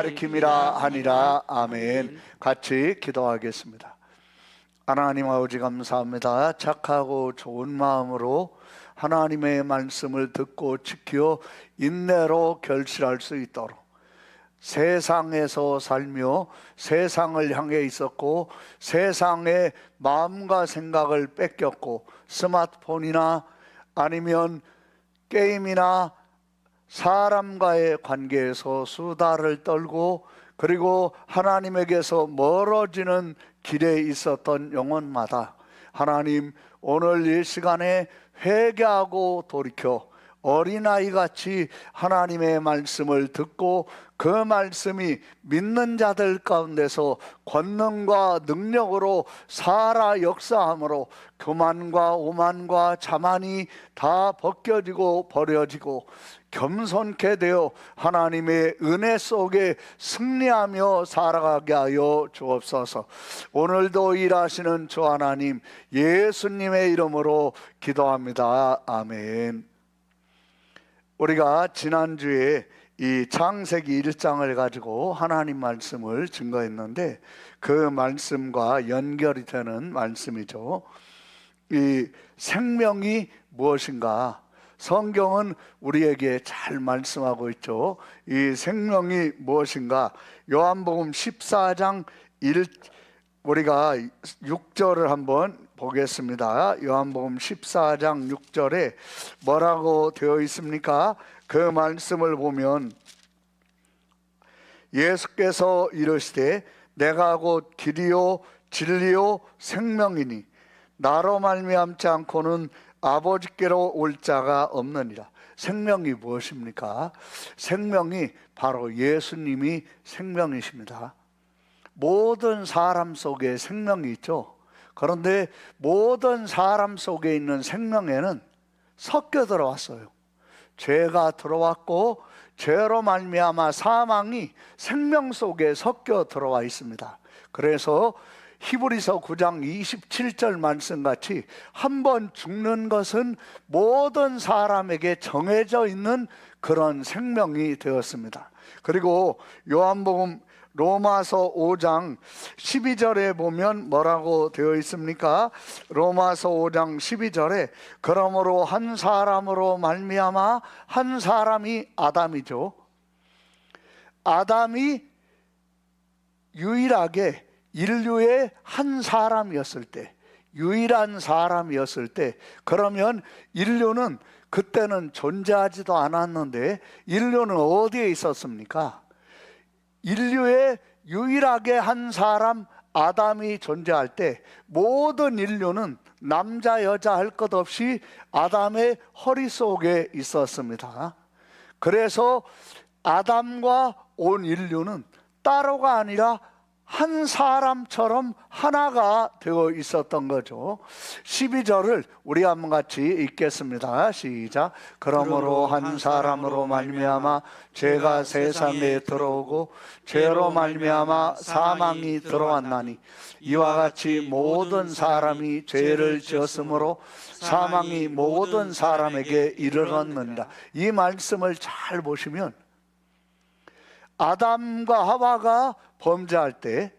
가리킴이라 하니라. 아멘. 같이 기도하겠습니다. 하나님 아버지 감사합니다. 착하고 좋은 마음으로 하나님의 말씀을 듣고 지켜 인내로 결실할 수 있도록 세상에서 살며 세상을 향해 있었고 세상의 마음과 생각을 뺏겼고 스마트폰이나 아니면 게임이나 사람과의 관계에서 수다를 떨고 그리고 하나님에게서 멀어지는 길에 있었던 영혼마다 하나님 오늘 이 시간에 회개하고 돌이켜 어린아이같이 하나님의 말씀을 듣고 그 말씀이 믿는 자들 가운데서 권능과 능력으로 살아 역사함으로 교만과 오만과 자만이 다 벗겨지고 버려지고 겸손케 되어 하나님의 은혜 속에 승리하며 살아가게 하여 주옵소서. 오늘도 일하시는 주 하나님 예수님의 이름으로 기도합니다. 아멘. 우리가 지난주에 이 창세기 1장을 가지고 하나님 말씀을 증거했는데 그 말씀과 연결이 되는 말씀이죠. 이 생명이 무엇인가? 성경은 우리에게 잘 말씀하고 있죠. 이 생명이 무엇인가? 요한복음 14장 1 우리가 6절을 한번 보겠습니다. 요한복음 14장 6절에 뭐라고 되어 있습니까? 그 말씀을 보면 예수께서 이르시되 내가 곧 길이요 진리요 생명이니 나로 말미암지 않고는 아버지께로 올 자가 없느니라. 생명이 무엇입니까? 생명이 바로 예수님이 생명이십니다. 모든 사람 속에 생명이 있죠. 그런데 모든 사람 속에 있는 생명에는 섞여 들어왔어요. 죄가 들어왔고 죄로 말미암아 사망이 생명 속에 섞여 들어와 있습니다. 그래서 히브리서 9장 27절 말씀같이 한 번 죽는 것은 모든 사람에게 정해져 있는 그런 생명이 되었습니다. 그리고 요한복음 로마서 5장 12절에 보면 뭐라고 되어 있습니까? 로마서 5장 12절에 그러므로 한 사람으로 말미암아 한 사람이 아담이죠. 아담이 유일하게 인류의 한 사람이었을 때, 유일한 사람이었을 때, 그러면 인류는 그때는 존재하지도 않았는데 인류는 어디에 있었습니까? 인류의 유일하게 한 사람 아담이 존재할 때 모든 인류는 남자 여자 할 것 없이 아담의 허리 속에 있었습니다. 그래서 아담과 온 인류는 따로가 아니라 한 사람처럼 하나가 되어 있었던 거죠. 12절을 우리 한번 같이 읽겠습니다. 시작. 그러므로 한 사람으로 말미암아 죄가 세상에 들어오고 죄로 말미암아 사망이 들어왔나니 이와 같이 모든 사람이 죄를 지었으므로 사망이 모든 사람에게 이르렀느니라. 이 말씀을 잘 보시면 아담과 하와가 범죄할 때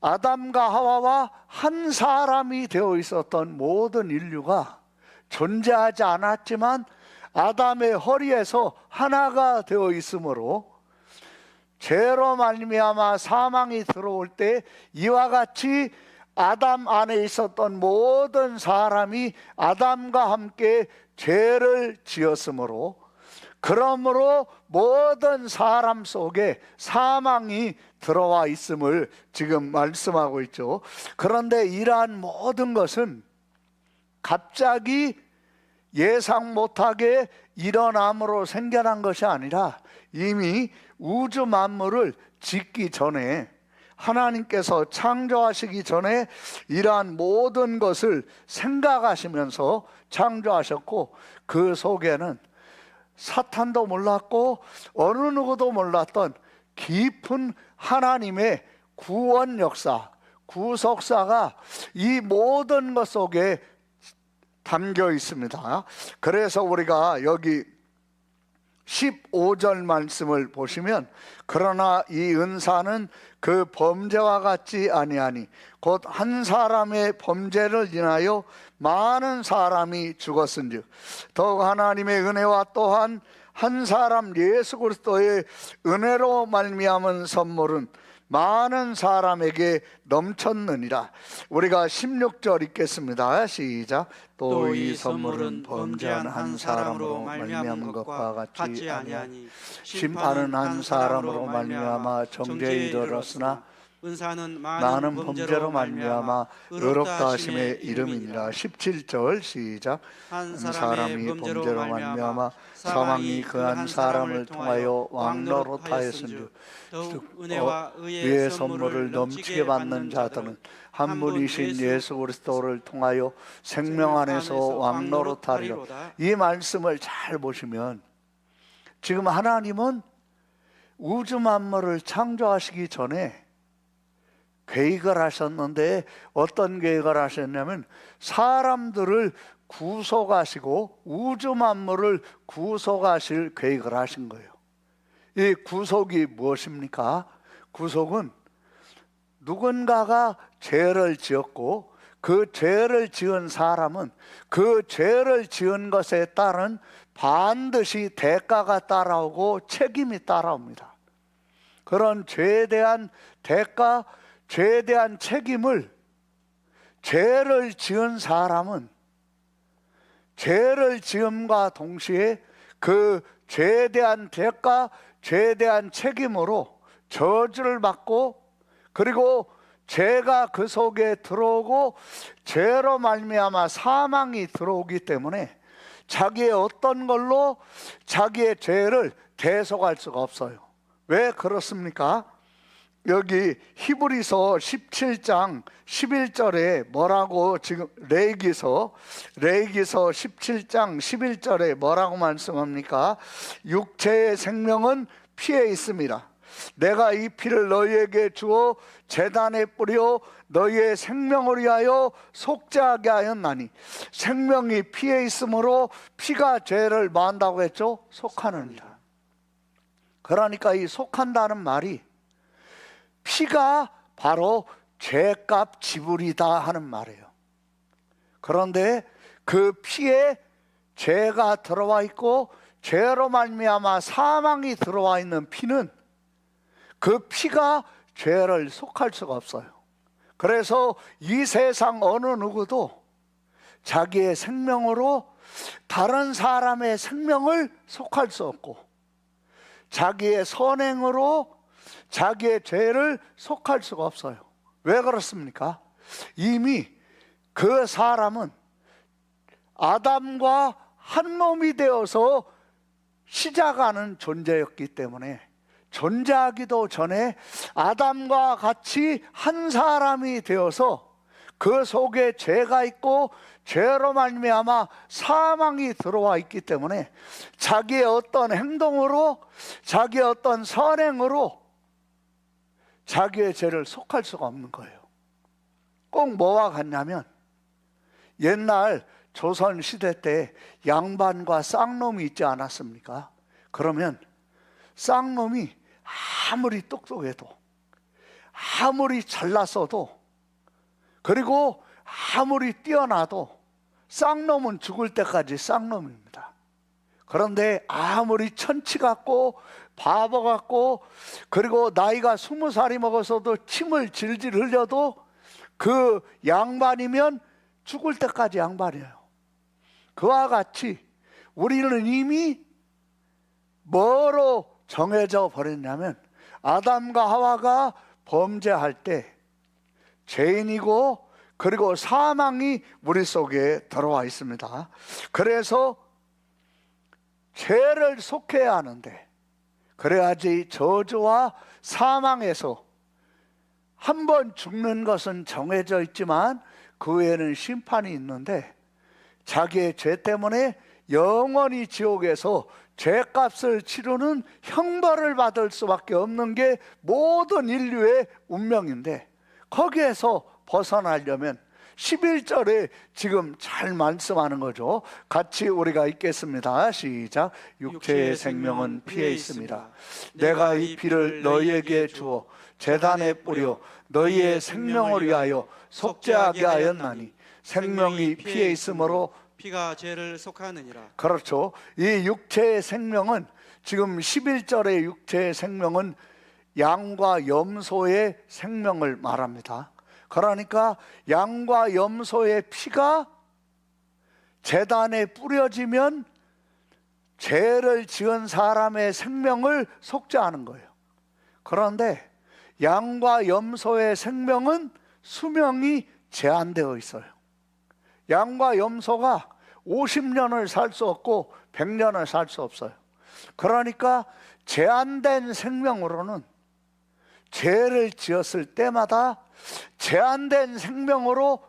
아담과 하와와 한 사람이 되어 있었던 모든 인류가 존재하지 않았지만 아담의 허리에서 하나가 되어 있으므로 죄로 말미암아 사망이 들어올 때 이와 같이 아담 안에 있었던 모든 사람이 아담과 함께 죄를 지었으므로 그러므로 모든 사람 속에 사망이 들어와 있음을 지금 말씀하고 있죠. 그런데 이러한 모든 것은 갑자기 예상 못하게 일어남으로 생겨난 것이 아니라 이미 우주 만물을 짓기 전에 하나님께서 창조하시기 전에 이러한 모든 것을 생각하시면서 창조하셨고 그 속에는 사탄도 몰랐고 어느 누구도 몰랐던 깊은 하나님의 구원 역사, 구속사가 이 모든 것 속에 담겨 있습니다. 그래서 우리가 여기 15절 말씀을 보시면 그러나 이 은사는 그 범죄와 같지 아니하니 곧 한 사람의 범죄를 인하여 많은 사람이 죽었은즉 더욱 하나님의 은혜와 또한 한 사람 예수 그리스도의 은혜로 말미암은 선물은 많은 사람에게 넘쳤느니라. 우리가 16절 읽겠습니다. 시작. 또 이 선물은 범죄한 한 사람으로 말미암은 것과 같지 아니하니 심판은 한 사람으로 말미암아 정죄에 이르렀으나 은사는 많은 범죄로 말미암아 의롭다 하심의 이름이니라. 17절 시작. 한 사람이 범죄로 말미암아 사망이 그 한 사람을 통하여 왕노릇하였은즉 더욱 은혜와 의의 선물을 넘치게 받는 자들은 한 분이신 예수 그리스도를 통하여 생명 안에서 왕노릇하리라. 이 말씀을 잘 보시면 지금 하나님은 우주 만물을 창조하시기 전에 계획을 하셨는데 어떤 계획을 하셨냐면 사람들을 구속하시고 우주 만물을 구속하실 계획을 하신 거예요. 이 구속이 무엇입니까? 구속은 누군가가 죄를 지었고 그 죄를 지은 사람은 그 죄를 지은 것에 따른 반드시 대가가 따라오고 책임이 따라옵니다. 그런 죄에 대한 대가, 죄에 대한 책임을 죄를 지은 사람은 죄를 지음과 동시에 그 죄에 대한 대가, 죄에 대한 책임으로 저주를 받고 그리고 죄가 그 속에 들어오고 죄로 말미암아 사망이 들어오기 때문에 자기의 어떤 걸로 자기의 죄를 대속할 수가 없어요. 왜 그렇습니까? 여기 히브리서 17장 11절에 뭐라고 지금 레위기서 17장 11절에 뭐라고 말씀합니까? 육체의 생명은 피에 있습니다. 내가 이 피를 너희에게 주어 제단에 뿌려 너희의 생명을 위하여 속죄하게 하였나니 생명이 피에 있으므로 피가 죄를 만다고 했죠? 속하느니라. 그러니까 이 속한다는 말이 피가 바로 죄값 지불이다 하는 말이에요. 그런데 그 피에 죄가 들어와 있고 죄로 말미암아 사망이 들어와 있는 피는 그 피가 죄를 속할 수가 없어요. 그래서 이 세상 어느 누구도 자기의 생명으로 다른 사람의 생명을 속할 수 없고 자기의 선행으로 자기의 죄를 속할 수가 없어요. 왜 그렇습니까? 이미 그 사람은 아담과 한 몸이 되어서 시작하는 존재였기 때문에 존재하기도 전에 아담과 같이 한 사람이 되어서 그 속에 죄가 있고 죄로 말미암아 사망이 들어와 있기 때문에 자기의 어떤 행동으로 자기의 어떤 선행으로 자기의 죄를 속할 수가 없는 거예요. 꼭 뭐와 같냐면 옛날 조선 시대 때 양반과 쌍놈이 있지 않았습니까? 그러면 쌍놈이 아무리 똑똑해도 아무리 잘났어도 그리고 아무리 뛰어나도 쌍놈은 죽을 때까지 쌍놈입니다. 그런데 아무리 천치 같고 바보 같고 그리고 나이가 20살이 먹어서도 침을 질질 흘려도 그 양반이면 죽을 때까지 양반이에요. 그와 같이 우리는 이미 뭐로 정해져 버렸냐면 아담과 하와가 범죄할 때 죄인이고 그리고 사망이 우리 속에 들어와 있습니다. 그래서 죄를 속해야 하는데 그래야지 저주와 사망에서 한 번 죽는 것은 정해져 있지만 그 외에는 심판이 있는데 자기의 죄 때문에 영원히 지옥에서 죄값을 치르는 형벌을 받을 수밖에 없는 게 모든 인류의 운명인데 거기에서 벗어나려면 11절에 지금 잘 말씀하는 거죠. 같이 우리가 읽겠습니다. 시작. 육체의 생명은 피에 있습니다. 내가 이 피를 너희에게 주어 제단에 뿌려 너희의 생명을 위하여 속죄하게 하였나니 생명이 피에 있으므로 피가 죄를 속하느니라. 그렇죠. 이 육체의 생명은 지금 11절의 육체의 생명은 양과 염소의 생명을 말합니다. 그러니까 양과 염소의 피가 제단에 뿌려지면 죄를 지은 사람의 생명을 속죄하는 거예요. 그런데 양과 염소의 생명은 수명이 제한되어 있어요. 양과 염소가 50년을 살 수 없고 100년을 살 수 없어요. 그러니까 제한된 생명으로는 죄를 지었을 때마다 제한된 생명으로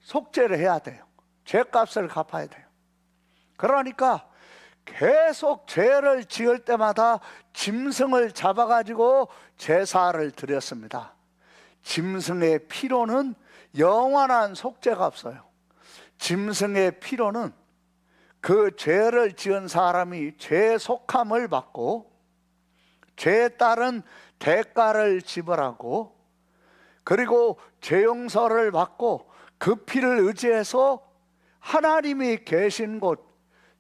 속죄를 해야 돼요. 죄값을 갚아야 돼요. 그러니까 계속 죄를 지을 때마다 짐승을 잡아가지고 제사를 드렸습니다. 짐승의 피로는 영원한 속죄가 없어요. 짐승의 피로는 그 죄를 지은 사람이 죄 속함을 받고 죄에 따른 대가를 지불하고 그리고 죄 용서를 받고 그 피를 의지해서 하나님이 계신 곳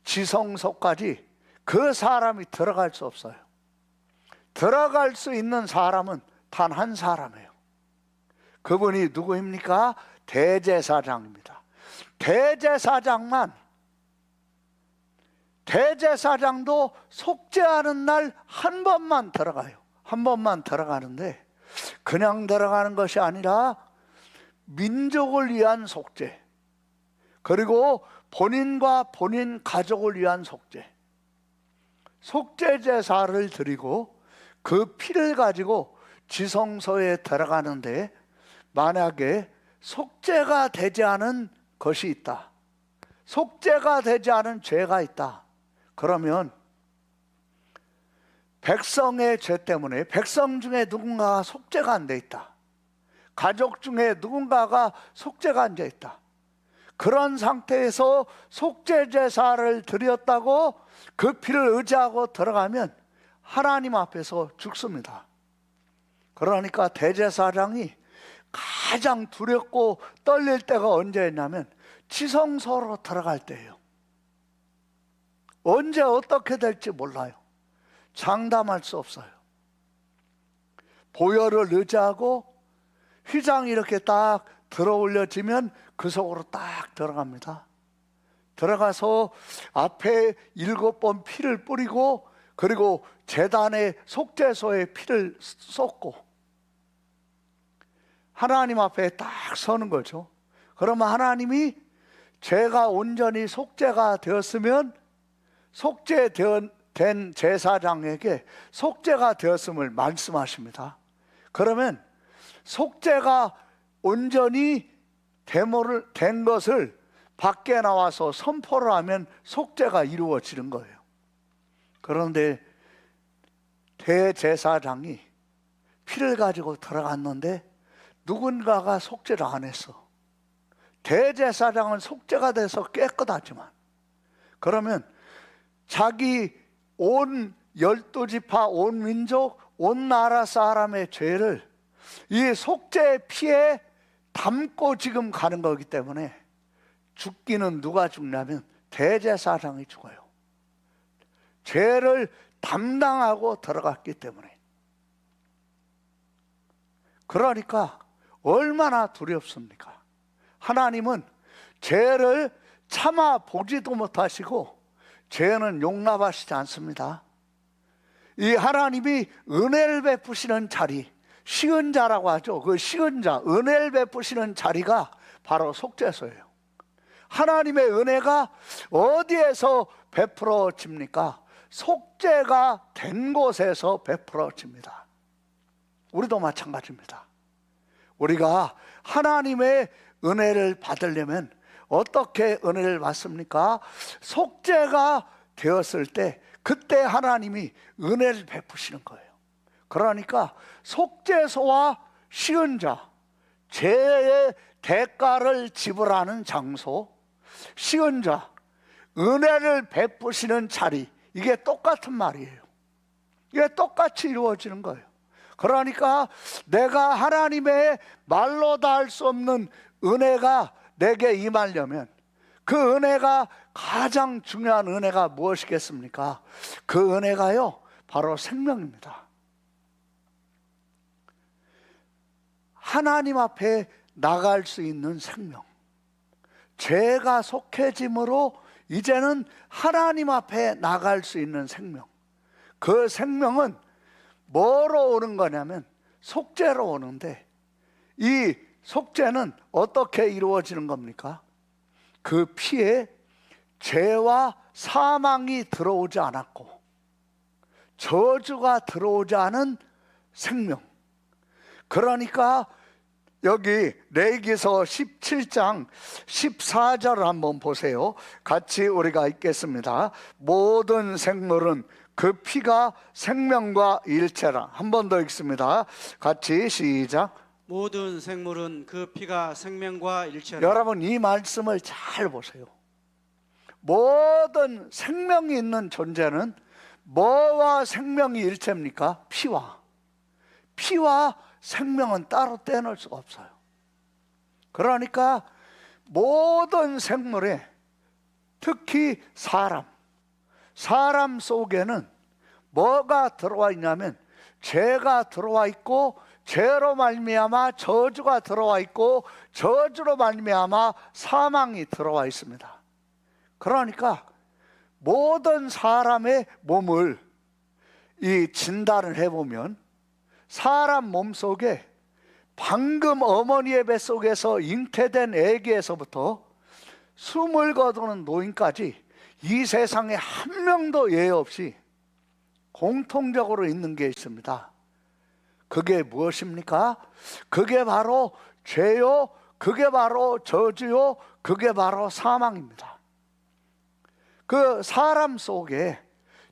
지성소까지 그 사람이 들어갈 수 없어요. 들어갈 수 있는 사람은 단 한 사람이에요. 그분이 누구입니까? 대제사장입니다. 대제사장도 속죄하는 날 한 번만 들어가요. 한 번만 들어가는데 그냥 들어가는 것이 아니라 민족을 위한 속죄, 그리고 본인과 본인 가족을 위한 속죄, 속죄 제사를 드리고 그 피를 가지고 지성소에 들어가는데 만약에 속죄가 되지 않은 것이 있다, 속죄가 되지 않은 죄가 있다, 그러면 백성의 죄 때문에 백성 중에 누군가가 속죄가 안 돼 있다, 가족 중에 누군가가 속죄가 안 돼 있다, 그런 상태에서 속죄 제사를 드렸다고 그 피를 의지하고 들어가면 하나님 앞에서 죽습니다. 그러니까 대제사장이 가장 두렵고 떨릴 때가 언제였냐면 지성소로 들어갈 때예요. 언제 어떻게 될지 몰라요. 장담할 수 없어요. 보혈을 의지하고 휘장이 이렇게 딱 들어 올려지면 그 속으로 딱 들어갑니다. 들어가서 앞에 7번 피를 뿌리고 그리고 제단의 속죄소에 피를 쏟고 하나님 앞에 딱 서는 거죠. 그러면 하나님이 죄가 온전히 속죄가 되었으면 속죄된 제사장에게 속죄가 되었음을 말씀하십니다. 그러면 속죄가 온전히 된 것을 밖에 나와서 선포를 하면 속죄가 이루어지는 거예요. 그런데 대제사장이 피를 가지고 들어갔는데 누군가가 속죄를 안 했어. 대제사장은 속죄가 돼서 깨끗하지만 그러면 자기 온 12지파 온 민족 온 나라 사람의 죄를 이 속죄의 피에 담고 지금 가는 거기 때문에 죽기는 누가 죽냐면 대제사장이 죽어요. 죄를 담당하고 들어갔기 때문에. 그러니까 얼마나 두렵습니까? 하나님은 죄를 참아 보지도 못하시고 죄는 용납하시지 않습니다. 이 하나님이 은혜를 베푸시는 자리, 시은자라고 하죠. 그 시은자, 은혜를 베푸시는 자리가 바로 속죄소예요. 하나님의 은혜가 어디에서 베풀어집니까? 속죄가 된 곳에서 베풀어집니다. 우리도 마찬가지입니다. 우리가 하나님의 은혜를 받으려면 어떻게 은혜를 받습니까? 속죄가 되었을 때 그때 하나님이 은혜를 베푸시는 거예요. 그러니까 속죄소와 시은자, 죄의 대가를 지불하는 장소, 시은자, 은혜를 베푸시는 자리, 이게 똑같은 말이에요. 이게 똑같이 이루어지는 거예요. 그러니까 내가 하나님의 말로 다 할 수 없는 은혜가 내게 임하려면 그 은혜가 가장 중요한 은혜가 무엇이겠습니까? 그 은혜가요, 바로 생명입니다. 하나님 앞에 나갈 수 있는 생명. 죄가 속해짐으로 이제는 하나님 앞에 나갈 수 있는 생명. 그 생명은 뭐로 오는 거냐면 속죄로 오는데, 이 속죄는 어떻게 이루어지는 겁니까? 그 피에 죄와 사망이 들어오지 않았고 저주가 들어오지 않은 생명. 그러니까 여기 레위기서 17장 14절을 한번 보세요. 같이 우리가 읽겠습니다. 모든 생물은 그 피가 생명과 일체라. 한 번 더 읽습니다. 같이 시작. 모든 생물은 그 피가 생명과 일체라. 여러분, 이 말씀을 잘 보세요. 모든 생명이 있는 존재는 뭐와 생명이 일체입니까? 피와 생명은 따로 떼놓을 수가 없어요. 그러니까 모든 생물에, 특히 사람 속에는 뭐가 들어와 있냐면 죄가 들어와 있고, 죄로 말미암아 저주가 들어와 있고, 저주로 말미암아 사망이 들어와 있습니다. 그러니까 모든 사람의 몸을 이 진단을 해보면 사람 몸 속에 방금 어머니의 뱃속에서 잉태된 아기에서부터 숨을 거두는 노인까지 이 세상에 한 명도 예외 없이 공통적으로 있는 게 있습니다. 그게 무엇입니까? 그게 바로 죄요, 그게 바로 저주요, 그게 바로 사망입니다. 그 사람 속에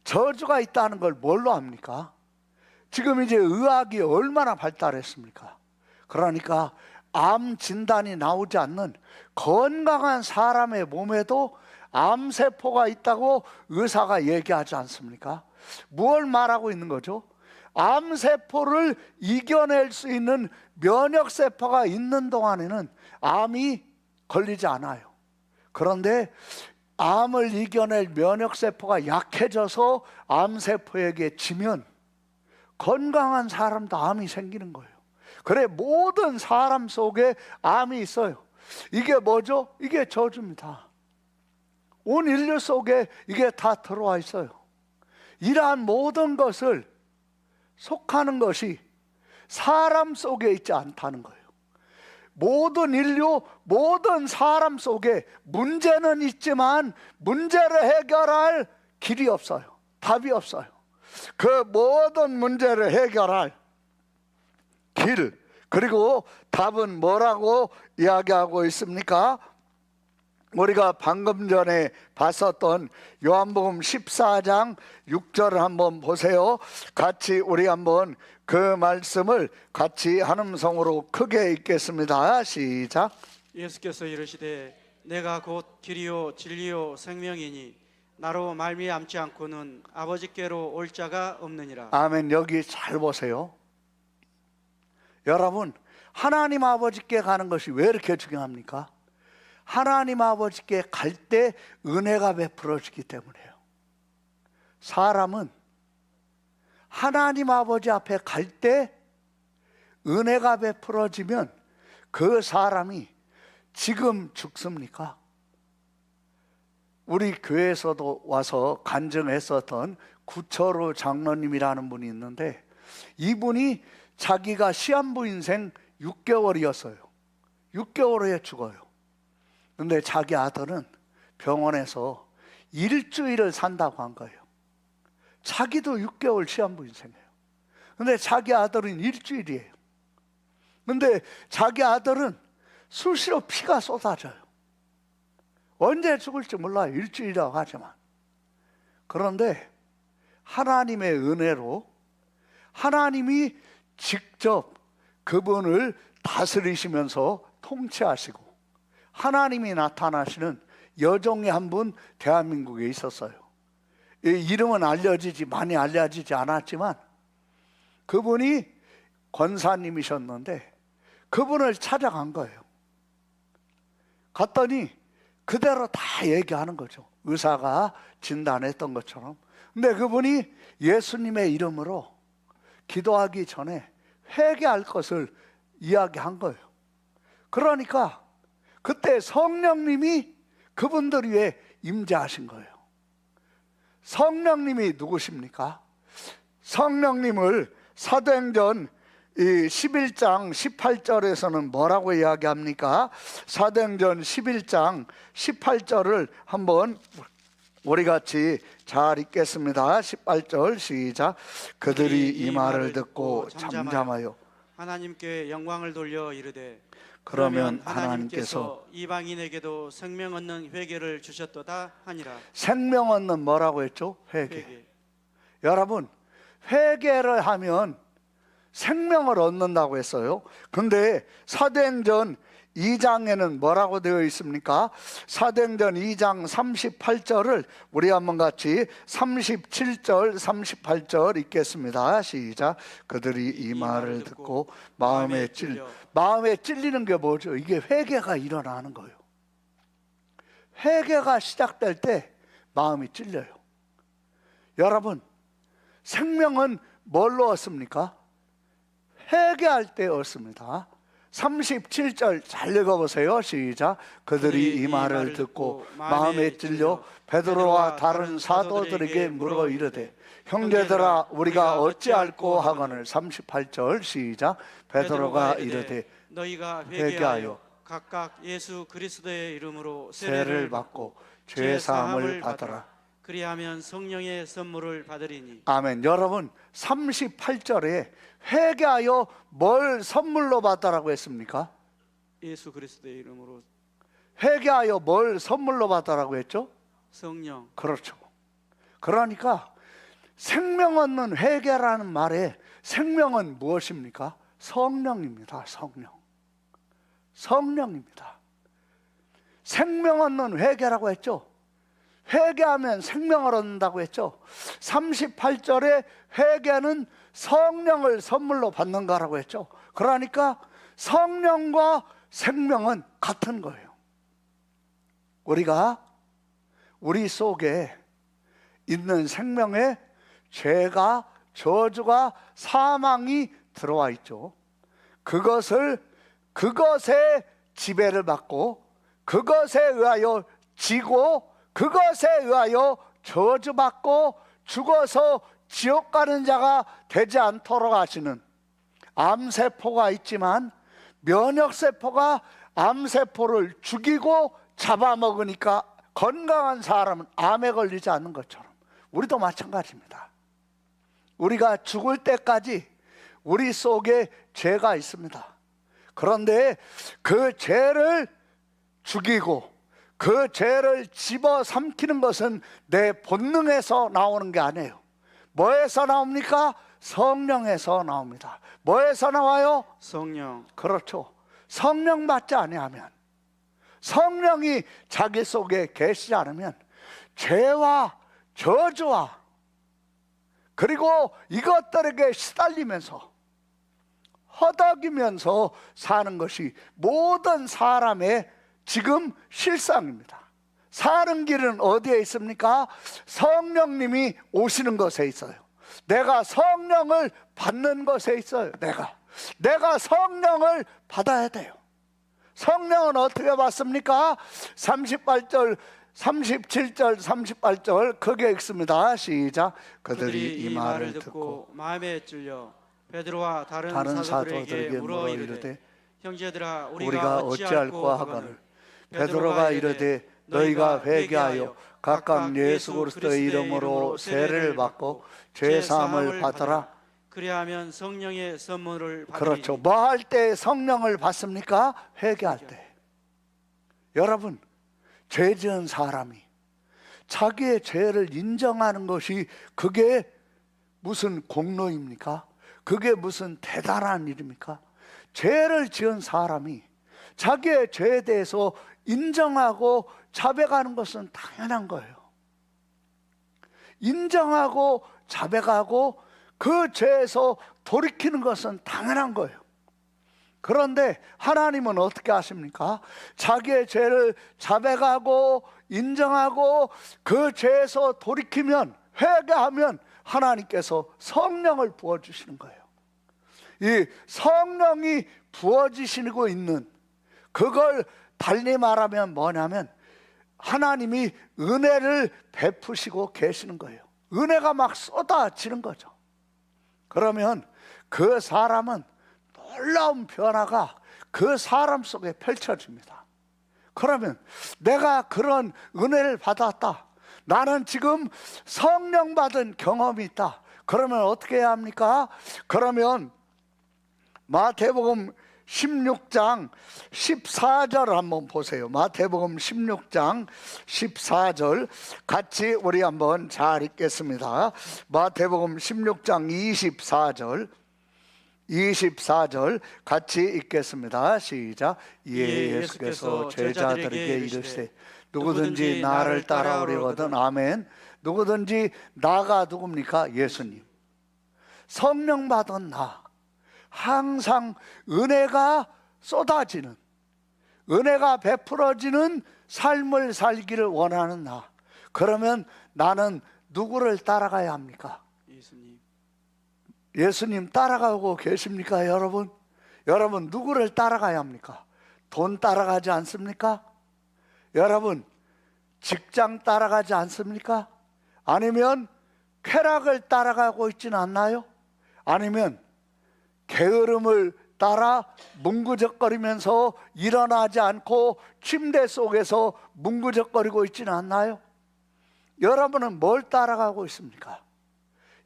저주가 있다는 걸 뭘로 압니까? 지금 이제 의학이 얼마나 발달했습니까? 그러니까 암 진단이 나오지 않는 건강한 사람의 몸에도 암세포가 있다고 의사가 얘기하지 않습니까? 무엇을 말하고 있는 거죠? 암세포를 이겨낼 수 있는 면역세포가 있는 동안에는 암이 걸리지 않아요. 그런데 암을 이겨낼 면역세포가 약해져서 암세포에게 지면 건강한 사람도 암이 생기는 거예요. 그래, 모든 사람 속에 암이 있어요. 이게 뭐죠? 이게 저주입니다. 온 인류 속에 이게 다 들어와 있어요. 이러한 모든 것을 속하는 것이 사람 속에 있지 않다는 거예요. 모든 인류, 모든 사람 속에 문제는 있지만 문제를 해결할 길이 없어요. 답이 없어요. 그 모든 문제를 해결할 길, 그리고 답은 뭐라고 이야기하고 있습니까? 우리가 방금 전에 봤었던 요한복음 14장 6절을 한번 보세요. 같이 우리 한번 그 말씀을 같이 한 음성으로 크게 읽겠습니다. 시작. 예수께서 이르시되 내가 곧 길이요 진리요 생명이니 나로 말미암지 않고는 아버지께로 올 자가 없느니라. 아멘. 여기 잘 보세요. 여러분, 하나님 아버지께 가는 것이 왜 이렇게 중요합니까? 하나님 아버지께 갈 때 은혜가 베풀어지기 때문이에요. 사람은 하나님 아버지 앞에 갈 때 은혜가 베풀어지면 그 사람이 지금 죽습니까? 우리 교회에서도 와서 간증했었던 구철우 장로님이라는 분이 있는데, 이분이 자기가 시한부 인생 6개월이었어요. 6개월 후에 죽어요. 근데 자기 아들은 병원에서 일주일을 산다고 한 거예요. 자기도 6개월 시한부 인생이에요. 근데 자기 아들은 일주일이에요. 근데 자기 아들은 수시로 피가 쏟아져요. 언제 죽을지 몰라요. 일주일이라고 하지만. 그런데 하나님의 은혜로 하나님이 직접 그분을 다스리시면서 통치하시고 하나님이 나타나시는 여종이 한 분 대한민국에 있었어요. 이 이름은 많이 알려지지 않았지만 그분이 권사님이셨는데 그분을 찾아간 거예요. 갔더니 그대로 다 얘기하는 거죠. 의사가 진단했던 것처럼. 근데 그분이 예수님의 이름으로 기도하기 전에 회개할 것을 이야기한 거예요. 그러니까 그때 성령님이 그분들 위해 임재하신 거예요. 성령님이 누구십니까? 성령님을 사도행전 11장 18절에서는 뭐라고 이야기합니까? 사도행전 11장 18절을 한번 우리 같이 잘 읽겠습니다. 18절 시작. 그들이 이 말을 듣고 잠잠하여 하나님께 영광을 돌려 이르되 그러면 하나님께서 이방인에게도 생명 얻는 회개를 주셨도다 하니라. 생명 얻는 뭐라고 했죠? 회개. 여러분, 회개를 하면 생명을 얻는다고 했어요. 근데 사도행전 2장에는 뭐라고 되어 있습니까? 사도행전 2장 38절을 우리 한번 같이 37절 38절 읽겠습니다. 시작. 그들이 이 말을 듣고 마음에 찔리는 게 뭐죠? 이게 회개가 일어나는 거예요. 회개가 시작될 때 마음이 찔려요. 여러분, 생명은 뭘로 얻습니까? 회개할 때 얻습니다. 37절 잘 읽어보세요. 시작. 그들이 이 말을 듣고 마음에 찔려 베드로와 다른 사도들에게 물어 이르되 형제들아 우리가 어찌할꼬 하거늘. 38절 시작. 베드로가 이르되 너희가 회개하여 각각 예수 그리스도의 이름으로 세례를 받고 죄 사함을 받으라. 그리하면 성령의 선물을 받으리니. 아멘. 여러분, 38절에 회개하여 뭘 선물로 받으라고 했습니까? 예수 그리스도의 이름으로. 회개하여 뭘 선물로 받으라고 했죠? 성령. 그렇죠. 그러니까 생명 얻는 회개라는 말에 생명은 무엇입니까? 성령입니다. 성령입니다. 생명 얻는 회개라고 했죠. 회개하면 생명을 얻는다고 했죠. 38절에 회개는 성령을 선물로 받는 거라고 했죠. 그러니까 성령과 생명은 같은 거예요. 우리가 우리 속에 있는 생명에 죄가, 저주가, 사망이 들어와 있죠. 그것의 지배를 받고 그것에 의하여 지고 그것에 의하여 저주받고 죽어서 지옥 가는 자가 되지 않도록 하시는 암세포가 있지만 면역세포가 암세포를 죽이고 잡아먹으니까 건강한 사람은 암에 걸리지 않는 것처럼 우리도 마찬가지입니다. 우리가 죽을 때까지 우리 속에 죄가 있습니다. 그런데 그 죄를 죽이고 그 죄를 집어삼키는 것은 내 본능에서 나오는 게 아니에요. 뭐에서 나옵니까? 성령에서 나옵니다. 뭐에서 나와요? 성령. 그렇죠. 성령 받지 아니하면, 성령이 자기 속에 계시지 않으면 죄와 저주와 그리고 이것들에게 시달리면서 허덕이면서 사는 것이 모든 사람의 지금 실상입니다. 사는 길은 어디에 있습니까? 성령님이 오시는 것에 있어요. 내가 성령을 받는 것에 있어요. 내가 성령을 받아야 돼요. 성령은 어떻게 받습니까? 37절 38절 크게 읽습니다. 시작. 그들이 이 말을 듣고 마음에 찔려 베드로와 다른 사도들에게 물어 이르되 형제들아 우리가 어찌할꼬 하거늘. 베드로가 이르되 너희가 회개하여 각각 예수 그리스도의 이름으로 세례를 받고 죄 사함을 받으라. 그리하면 성령의 선물을 받으리니. 그렇죠. 뭐 할 때 성령을 받습니까? 회개할 때. 여러분, 죄 지은 사람이 자기의 죄를 인정하는 것이 그게 무슨 공로입니까? 그게 무슨 대단한 일입니까? 죄를 지은 사람이 자기의 죄에 대해서 인정하고 자백하는 것은 당연한 거예요. 인정하고 자백하고 그 죄에서 돌이키는 것은 당연한 거예요. 그런데 하나님은 어떻게 하십니까? 자기의 죄를 자백하고 인정하고 그 죄에서 돌이키면, 회개하면 하나님께서 성령을 부어주시는 거예요. 이 성령이 부어지시고 있는, 그걸 달리 말하면 뭐냐면 하나님이 은혜를 베푸시고 계시는 거예요. 은혜가 막 쏟아지는 거죠. 그러면 그 사람은 놀라운 변화가 그 사람 속에 펼쳐집니다. 그러면 내가 그런 은혜를 받았다, 나는 지금 성령 받은 경험이 있다, 그러면 어떻게 해야 합니까? 그러면 마태복음 16장 14절 한번 보세요. 마태복음 16장 14절 같이 우리 한번 잘 읽겠습니다. 마태복음 16장 24절 같이 읽겠습니다. 시작. 이에 예수께서 제자들에게 이르시되 누구든지 나를 따라오려거든, 아멘. 누구든지, 나가 누굽니까? 예수님. 성령 받은 나, 항상 은혜가 쏟아지는, 은혜가 베풀어지는 삶을 살기를 원하는 나. 그러면 나는 누구를 따라가야 합니까? 예수님. 예수님 따라가고 계십니까, 여러분? 여러분 누구를 따라가야 합니까? 돈 따라가지 않습니까? 여러분 직장 따라가지 않습니까? 아니면 쾌락을 따라가고 있지는 않나요? 아니면 게으름을 따라 뭉구적거리면서 일어나지 않고 침대 속에서 뭉구적거리고 있지는 않나요? 여러분은 뭘 따라가고 있습니까?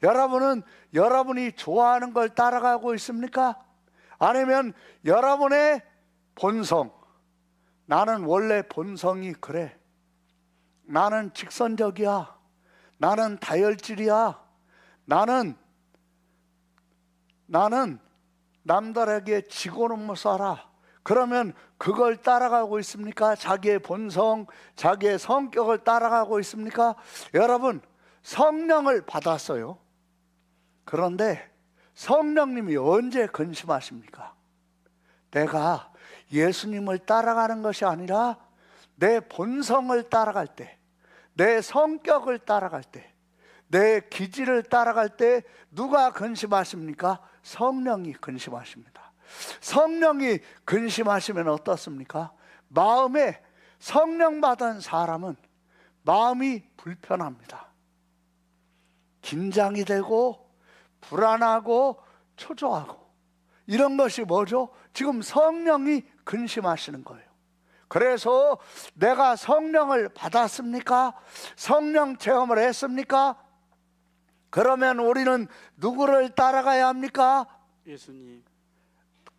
여러분은 여러분이 좋아하는 걸 따라가고 있습니까? 아니면 여러분의 본성, 나는 원래 본성이 그래, 나는 직선적이야, 나는 다혈질이야, 나는 남들에게 지고는 못 살아, 그러면 그걸 따라가고 있습니까? 자기의 본성, 자기의 성격을 따라가고 있습니까? 여러분 성령을 받았어요. 그런데 성령님이 언제 근심하십니까? 내가 예수님을 따라가는 것이 아니라 내 본성을 따라갈 때, 내 성격을 따라갈 때, 내 기질을 따라갈 때 누가 근심하십니까? 성령이 근심하십니다. 성령이 근심하시면 어떻습니까? 마음에, 성령 받은 사람은 마음이 불편합니다. 긴장이 되고 불안하고 초조하고, 이런 것이 뭐죠? 지금 성령이 근심하시는 거예요. 그래서 내가 성령을 받았습니까? 성령 체험을 했습니까? 그러면 우리는 누구를 따라가야 합니까? 예수님.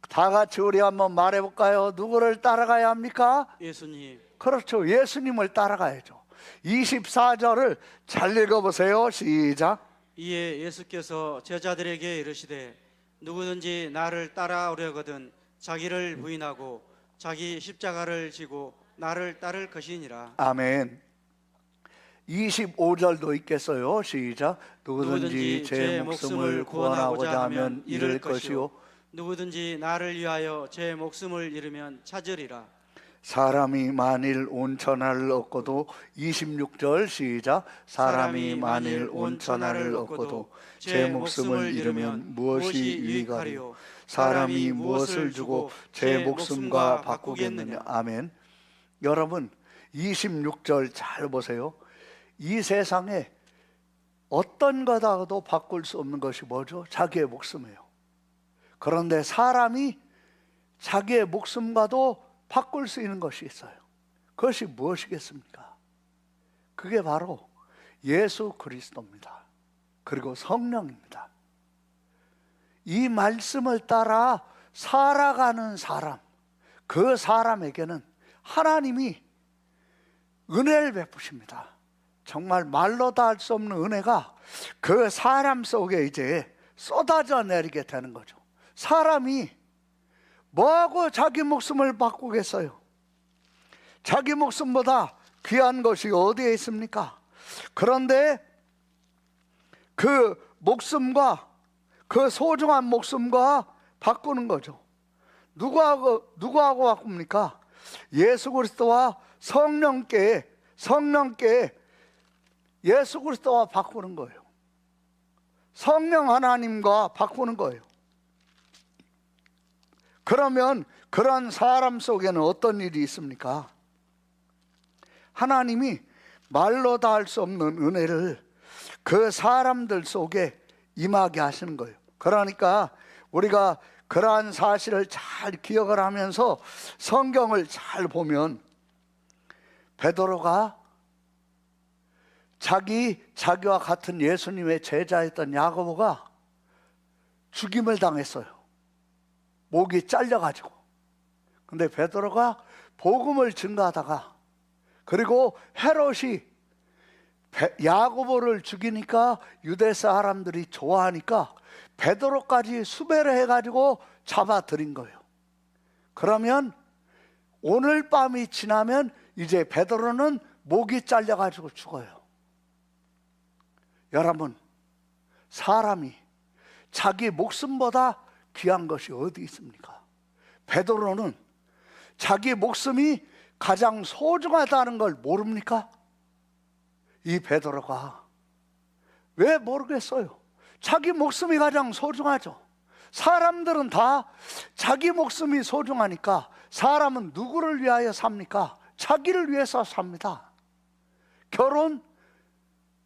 다 같이 우리 한번 말해볼까요? 누구를 따라가야 합니까? 예수님. 그렇죠. 예수님을 따라가야죠. 24절을 잘 읽어보세요. 시작. 이에 예수께서 제자들에게 이르시되 누구든지 나를 따라오려거든 자기를 부인하고 자기 십자가를 지고 나를 따를 것이니라. 아멘. 25절도 있겠어요. 시작. 누구든지 제 목숨을 구원하고자 하면 잃을 것이요, 누구든지 나를 위하여 제 목숨을 잃으면 찾으리라. 사람이 만일 온 천하를 얻고도, 26절 시작. 사람이 만일 온 천하를 얻고도 제 목숨을 잃으면 무엇이 유익하리요? 사람이 무엇을 주고 제 목숨과 바꾸겠느냐? 아멘. 여러분 26절 잘 보세요. 이 세상에 어떤 거다가도 바꿀 수 없는 것이 뭐죠? 자기의 목숨이에요. 그런데 사람이 자기의 목숨과도 바꿀 수 있는 것이 있어요. 그것이 무엇이겠습니까? 그게 바로 예수 그리스도입니다. 그리고 성령입니다. 이 말씀을 따라 살아가는 사람, 그 사람에게는 하나님이 은혜를 베푸십니다. 정말 말로 다 할 수 없는 은혜가 그 사람 속에 이제 쏟아져 내리게 되는 거죠. 사람이 뭐하고 자기 목숨을 바꾸겠어요? 자기 목숨보다 귀한 것이 어디에 있습니까? 그런데 그 목숨과 그 소중한 목숨과 바꾸는 거죠. 누구하고 바꿉니까? 예수 그리스도와 성령께 예수 그리스도와 바꾸는 거예요. 성령 하나님과 바꾸는 거예요. 그러면 그런 사람 속에는 어떤 일이 있습니까? 하나님이 말로 다 할 수 없는 은혜를 그 사람들 속에 임하게 하시는 거예요. 그러니까 우리가 그러한 사실을 잘 기억을 하면서 성경을 잘 보면 베드로가 자기와 같은 예수님의 제자였던 야고보가 죽임을 당했어요. 목이 잘려가지고. 근데 베드로가 복음을 증거하다가, 그리고 헤롯이 야고보를 죽이니까 유대 사람들이 좋아하니까 베드로까지 수배를 해가지고 잡아들인 거예요. 그러면 오늘 밤이 지나면 이제 베드로는 목이 잘려가지고 죽어요. 여러분, 사람이 자기 목숨보다 귀한 것이 어디 있습니까? 베드로는 자기 목숨이 가장 소중하다는 걸 모릅니까? 이 베드로가 왜 모르겠어요? 자기 목숨이 가장 소중하죠. 사람들은 다 자기 목숨이 소중하니까. 사람은 누구를 위하여 삽니까? 자기를 위해서 삽니다. 결혼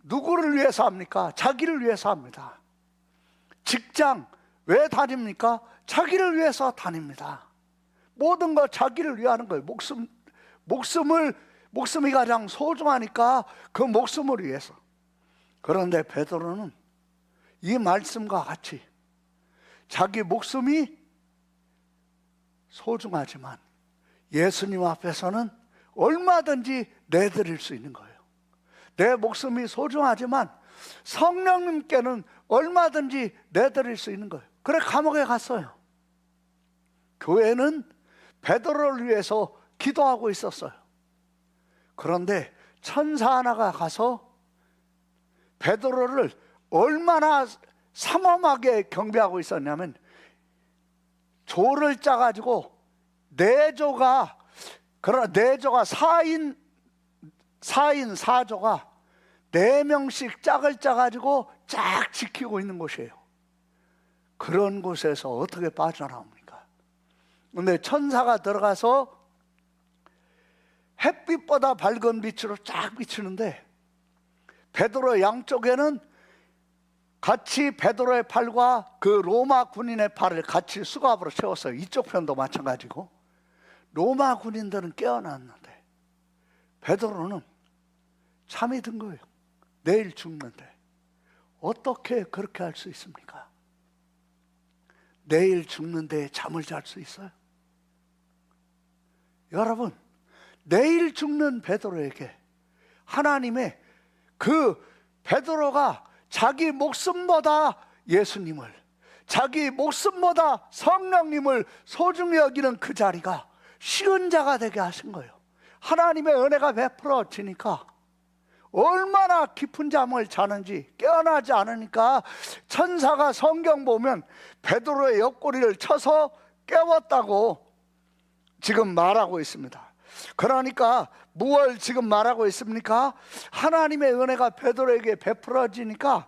누구를 위해서 합니까? 자기를 위해서 합니다. 직장 왜 다닙니까? 자기를 위해서 다닙니다. 모든 거 자기를 위하는 거예요. 목숨이 가장 소중하니까 그 목숨을 위해서. 그런데 베드로는 이 말씀과 같이 자기 목숨이 소중하지만 예수님 앞에서는 얼마든지 내드릴 수 있는 거예요. 내 목숨이 소중하지만 성령님께는 얼마든지 내드릴 수 있는 거예요. 그래 감옥에 갔어요. 교회는 베드로를 위해서 기도하고 있었어요. 그런데 천사 하나가 가서 베드로를 얼마나 삼엄하게 경배하고 있었냐면, 조를 짜가지고 내조가 4인 4조가 4명씩 짝을 짜가지고 쫙 지키고 있는 곳이에요. 그런 곳에서 어떻게 빠져나옵니까? 근데 천사가 들어가서 햇빛보다 밝은 빛으로 쫙 비추는데, 베드로 양쪽에는 같이 베드로의 팔과 그 로마 군인의 팔을 같이 수갑으로 채웠어요. 이쪽 편도 마찬가지고. 로마 군인들은 깨어났는데 베드로는 잠이 든 거예요. 내일 죽는데 어떻게 그렇게 할 수 있습니까? 내일 죽는데 잠을 잘 수 있어요? 여러분, 내일 죽는 베드로에게 하나님의 그 베드로가 자기 목숨보다 예수님을, 자기 목숨보다 성령님을 소중히 여기는 그 자리가 쉬운 자가 되게 하신 거예요. 하나님의 은혜가 베풀어지니까 얼마나 깊은 잠을 자는지 깨어나지 않으니까 천사가 성경 보면 베드로의 옆구리를 쳐서 깨웠다고 지금 말하고 있습니다. 그러니까 무엇을 지금 말하고 있습니까? 하나님의 은혜가 베드로에게 베풀어지니까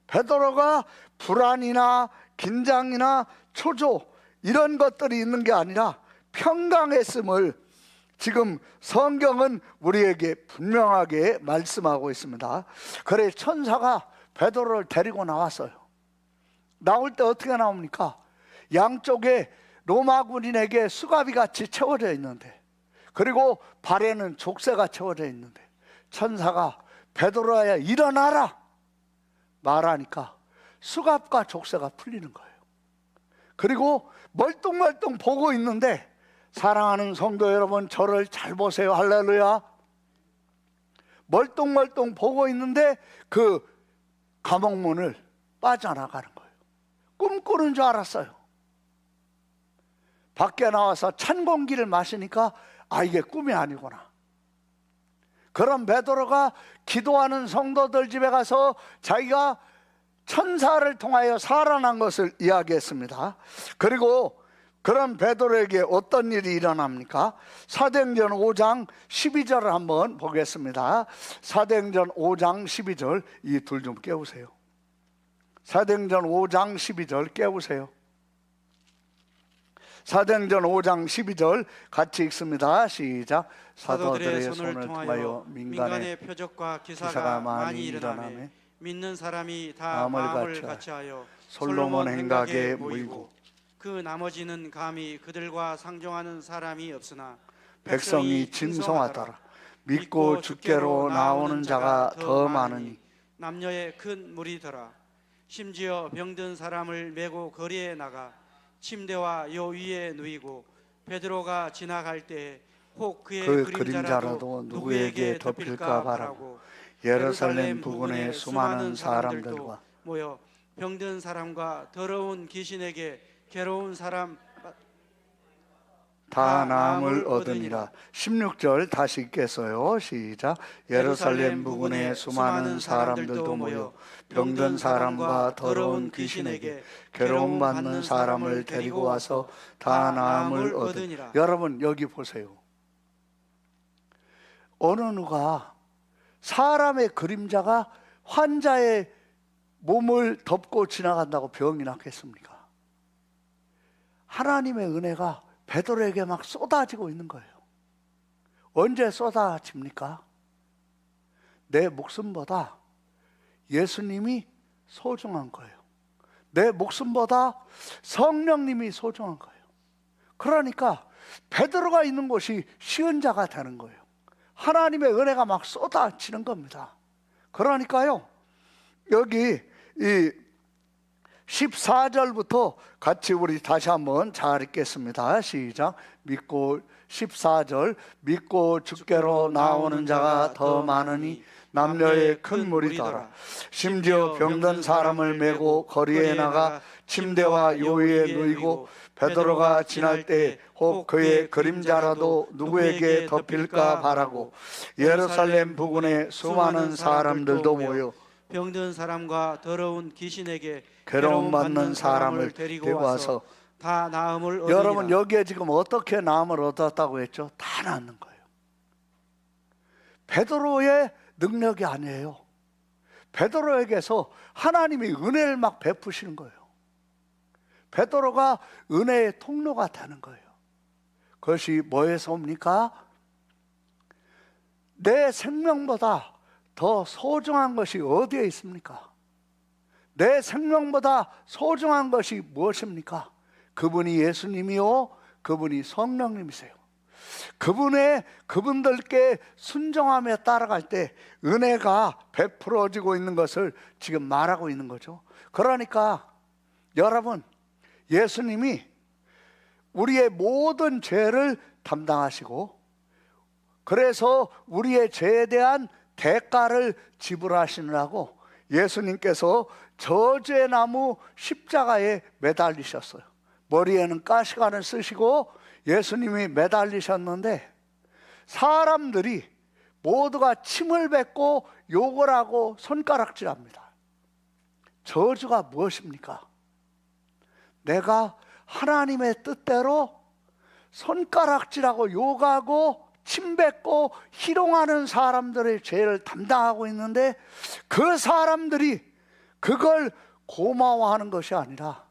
베드로가 불안이나 긴장이나 초조 이런 것들이 있는 게 아니라 평강했음을 지금 성경은 우리에게 분명하게 말씀하고 있습니다. 그래 천사가 베드로를 데리고 나왔어요. 나올 때 어떻게 나옵니까? 양쪽에 로마 군인에게 수갑이 같이 채워져 있는데, 그리고 발에는 족쇄가 채워져 있는데 천사가 베드로야 일어나라 말하니까 수갑과 족쇄가 풀리는 거예요. 그리고 멀뚱멀뚱 보고 있는데, 사랑하는 성도 여러분, 저를 잘 보세요. 할렐루야. 멀뚱멀뚱 보고 있는데 그 감옥문을 빠져나가는 거예요. 꿈꾸는 줄 알았어요. 밖에 나와서 찬 공기를 마시니까 이게 꿈이 아니구나. 그런 베드로가 기도하는 성도들 집에 가서 자기가 천사를 통하여 살아난 것을 이야기했습니다. 그리고 그런 베드로에게 어떤 일이 일어납니까? 사도행전 5장 12절을 한번 보겠습니다. 사도행전 5장 12절, 이 둘 좀 깨우세요. 사도행전 5장 12절 깨우세요. 사도행전 5장 12절 같이 읽습니다. 시작. 사도들의 손을 통하여 민간의 표적과 기사가 많이 일어나매 일어나매 믿는 사람이 다 마음을 같이하여 솔로몬 행각에 모이고 그 나머지는 감히 그들과 상종하는 사람이 없으나 백성이 진성하더라. 믿고 주께로 나오는 자가 더 많으니 남녀의 큰 무리더라. 심지어 병든 사람을 메고 거리에 나가 침대와 요 위에 누이고 베드로가 지나갈 때 혹 그의 그 그림자라도 누구에게 덮일까 바라고 예루살렘 부근의 수많은 사람들과 모여 병든 사람과 더러운 귀신에게 괴로운 사람 다 나음을 얻으니라. 16절 다시 읽겠어요. 시작. 예루살렘 부근의 수많은 사람들도 모여 병든 사람과 더러운 귀신에게 괴로움 받는 사람을 데리고 와서 다 나음을 얻으니라. 여러분 여기 보세요. 어느 누가 사람의 그림자가 환자의 몸을 덮고 지나간다고 병이 낫겠습니까? 하나님의 은혜가 베드로에게 막 쏟아지고 있는 거예요. 언제 쏟아집니까? 내 목숨보다 예수님이 소중한 거예요. 내 목숨보다 성령님이 소중한 거예요. 그러니까 베드로가 있는 곳이 쉬운 자가 되는 거예요. 하나님의 은혜가 막 쏟아지는 겁니다. 그러니까요, 여기 이 14절부터 같이 우리 다시 한번 잘 읽겠습니다. 시작. 믿고 14절 믿고 주께로 나오는 자가 더 많으니 남녀의 큰 무리더라. 심지어 병든 사람을 메고 거리에 나가 침대와 요위에 누이고 베드로가 지날 때 혹 그의 그림자라도 누구에게 덮일까 바라고 예루살렘 부근에 수많은 사람들도 모여 병든 사람과 더러운 귀신에게 괴로움 받는 사람을 데리고 와서 다 나음을 얻으리라. 여러분 여기에 지금 어떻게 나음을 얻었다고 했죠? 다 낫는 거예요. 베드로의 능력이 아니에요. 베드로에게서 하나님이 은혜를 막 베푸시는 거예요. 베드로가 은혜의 통로가 되는 거예요. 그것이 뭐에서 옵니까? 내 생명보다 더 소중한 것이 어디에 있습니까? 내 생명보다 소중한 것이 무엇입니까? 그분이 예수님이요, 그분이 성령님이세요. 그분들께 순종하며 따라갈 때 은혜가 베풀어지고 있는 것을 지금 말하고 있는 거죠. 그러니까 여러분, 예수님이 우리의 모든 죄를 담당하시고 그래서 우리의 죄에 대한 대가를 지불하시느라고 예수님께서 저주의 나무 십자가에 매달리셨어요. 머리에는 가시관을 쓰시고 예수님이 매달리셨는데 사람들이 모두가 침을 뱉고 욕을 하고 손가락질합니다. 저주가 무엇입니까? 내가 하나님의 뜻대로 손가락질하고 욕하고 침 뱉고 희롱하는 사람들의 죄를 담당하고 있는데 그 사람들이 그걸 고마워하는 것이 아니라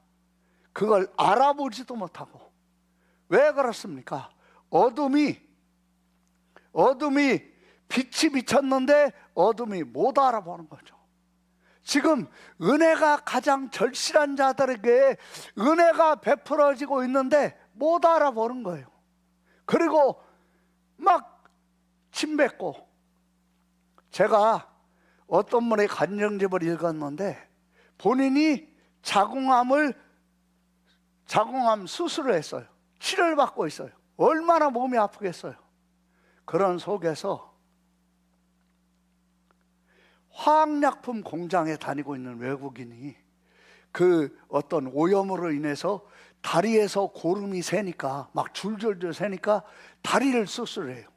그걸 알아보지도 못하고 왜 그렇습니까? 어둠이 빛이 비쳤는데 어둠이 못 알아보는 거죠. 지금 은혜가 가장 절실한 자들에게 은혜가 베풀어지고 있는데 못 알아보는 거예요. 그리고 막 침뱉고 제가 어떤 분의 간증집을 읽었는데 본인이 자궁암 수술을 했어요. 치료를 받고 있어요. 얼마나 몸이 아프겠어요. 그런 속에서 화학약품 공장에 다니고 있는 외국인이 그 어떤 오염으로 인해서 다리에서 고름이 새니까, 막 줄줄줄 새니까 다리를 수술해요.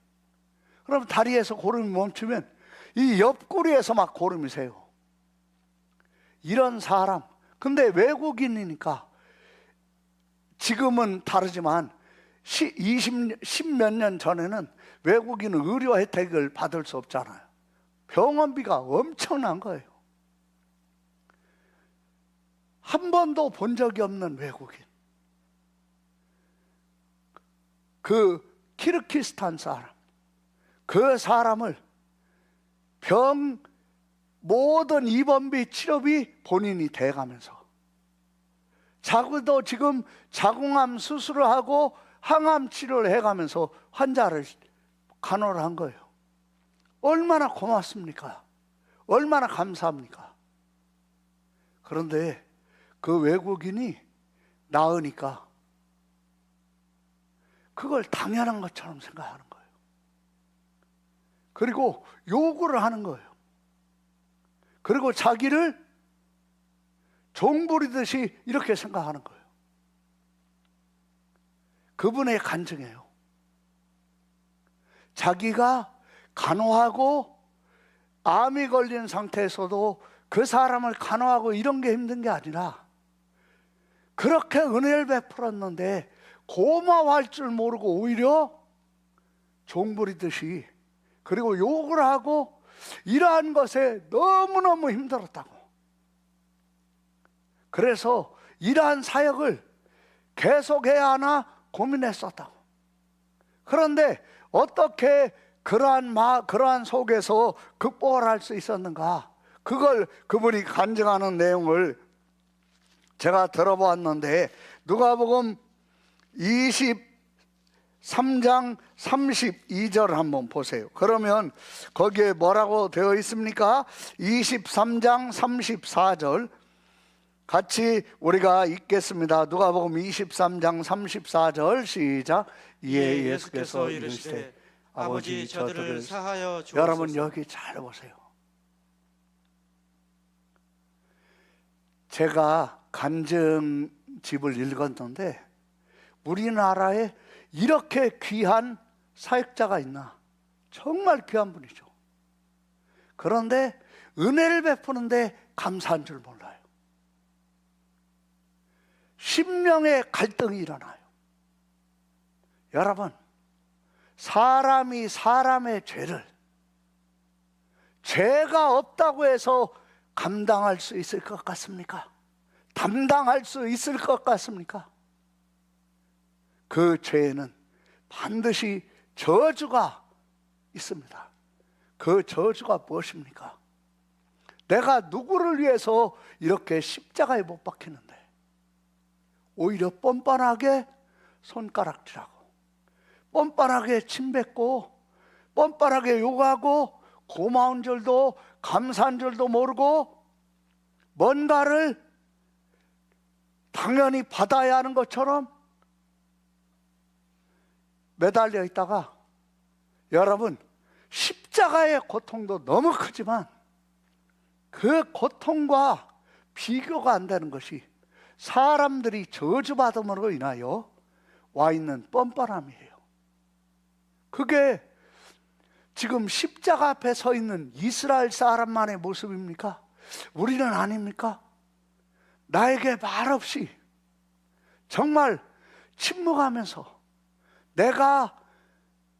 그럼 다리에서 고름이 멈추면 이 옆구리에서 막 고름이 새요. 이런 사람. 근데 외국인이니까 지금은 다르지만 10몇 년 전에는 외국인은 의료 혜택을 받을 수 없잖아요. 병원비가 엄청난 거예요. 한 번도 본 적이 없는 외국인. 그 키르기스탄 사람, 그 사람을 모든 입원비, 치료비 본인이 대가면서, 자기도 지금 자궁암 수술을 하고 항암 치료를 해가면서 환자를 간호를 한 거예요. 얼마나 고맙습니까? 얼마나 감사합니까? 그런데 그 외국인이 나으니까 그걸 당연한 것처럼 생각하는 거예요. 그리고 요구를 하는 거예요. 그리고 자기를 종부리듯이 이렇게 생각하는 거예요. 그분의 간증이에요. 자기가 간호하고 암이 걸린 상태에서도 그 사람을 간호하고 이런 게 힘든 게 아니라, 그렇게 은혜를 베풀었는데 고마워할 줄 모르고 오히려 종부리듯이, 그리고 욕을 하고 이러한 것에 너무너무 힘들었다고. 그래서 이러한 사역을 계속해야 하나 고민했었다고. 그런데 어떻게 그러한 속에서 극복을 할 수 있었는가, 그걸 그분이 간증하는 내용을 제가 들어보았는데, 누가복음 23장 32절 한번 보세요. 그러면 거기에 뭐라고 되어 있습니까? 23장 34절 같이 우리가 읽겠습니다. 누가복음 23장 34절 시작. 이에 예수께서 이르시되 아버지 저들을 사하여 주옵소서. 여러분 여기 잘 보세요. 제가 간증집을 읽었는데 우리나라에 이렇게 귀한 사역자가 있나? 정말 귀한 분이죠. 그런데 은혜를 베푸는데 감사한 줄 몰라요. 심령의 갈등이 일어나요. 여러분, 사람이 사람의 죄가 없다고 해서 감당할 수 있을 것 같습니까? 담당할 수 있을 것 같습니까? 그 죄에는 반드시 저주가 있습니다. 그 저주가 무엇입니까? 내가 누구를 위해서 이렇게 십자가에 못 박히는데 오히려 뻔뻔하게 손가락질하고, 뻔뻔하게 침뱉고, 뻔뻔하게 욕하고, 고마운 줄도 감사한 줄도 모르고 뭔가를 당연히 받아야 하는 것처럼 매달려 있다가, 여러분 십자가의 고통도 너무 크지만 그 고통과 비교가 안 되는 것이 사람들이 저주받음으로 인하여 와 있는 뻔뻔함이에요. 그게 지금 십자가 앞에 서 있는 이스라엘 사람만의 모습입니까? 우리는 아닙니까? 나에게 말없이 정말 침묵하면서 내가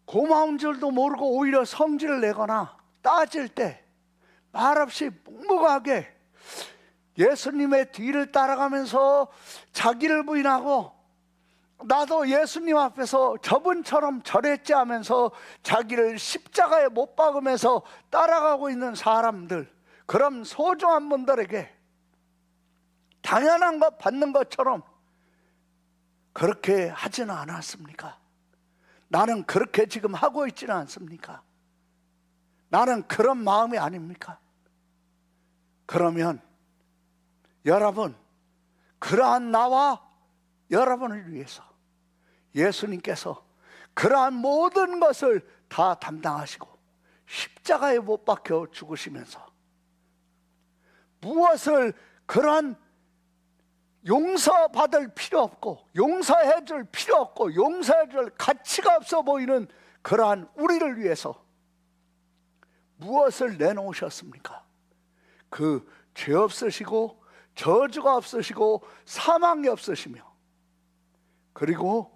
고마운 줄도 모르고 오히려 성질을 내거나 따질 때 말없이 묵묵하게 예수님의 뒤를 따라가면서 자기를 부인하고, 나도 예수님 앞에서 저분처럼 저랬지 하면서 자기를 십자가에 못 박으면서 따라가고 있는 사람들, 그런 소중한 분들에게 당연한 것 받는 것처럼 그렇게 하지는 않았습니까? 나는 그렇게 지금 하고 있지는 않습니까? 나는 그런 마음이 아닙니까? 그러면 여러분, 그러한 나와 여러분을 위해서 예수님께서 그러한 모든 것을 다 담당하시고 십자가에 못 박혀 죽으시면서 무엇을, 그러한 용서받을 필요 없고 용서해 줄 필요 없고 용서해 줄 가치가 없어 보이는 그러한 우리를 위해서 무엇을 내놓으셨습니까? 그 죄 없으시고 저주가 없으시고 사망이 없으시며 그리고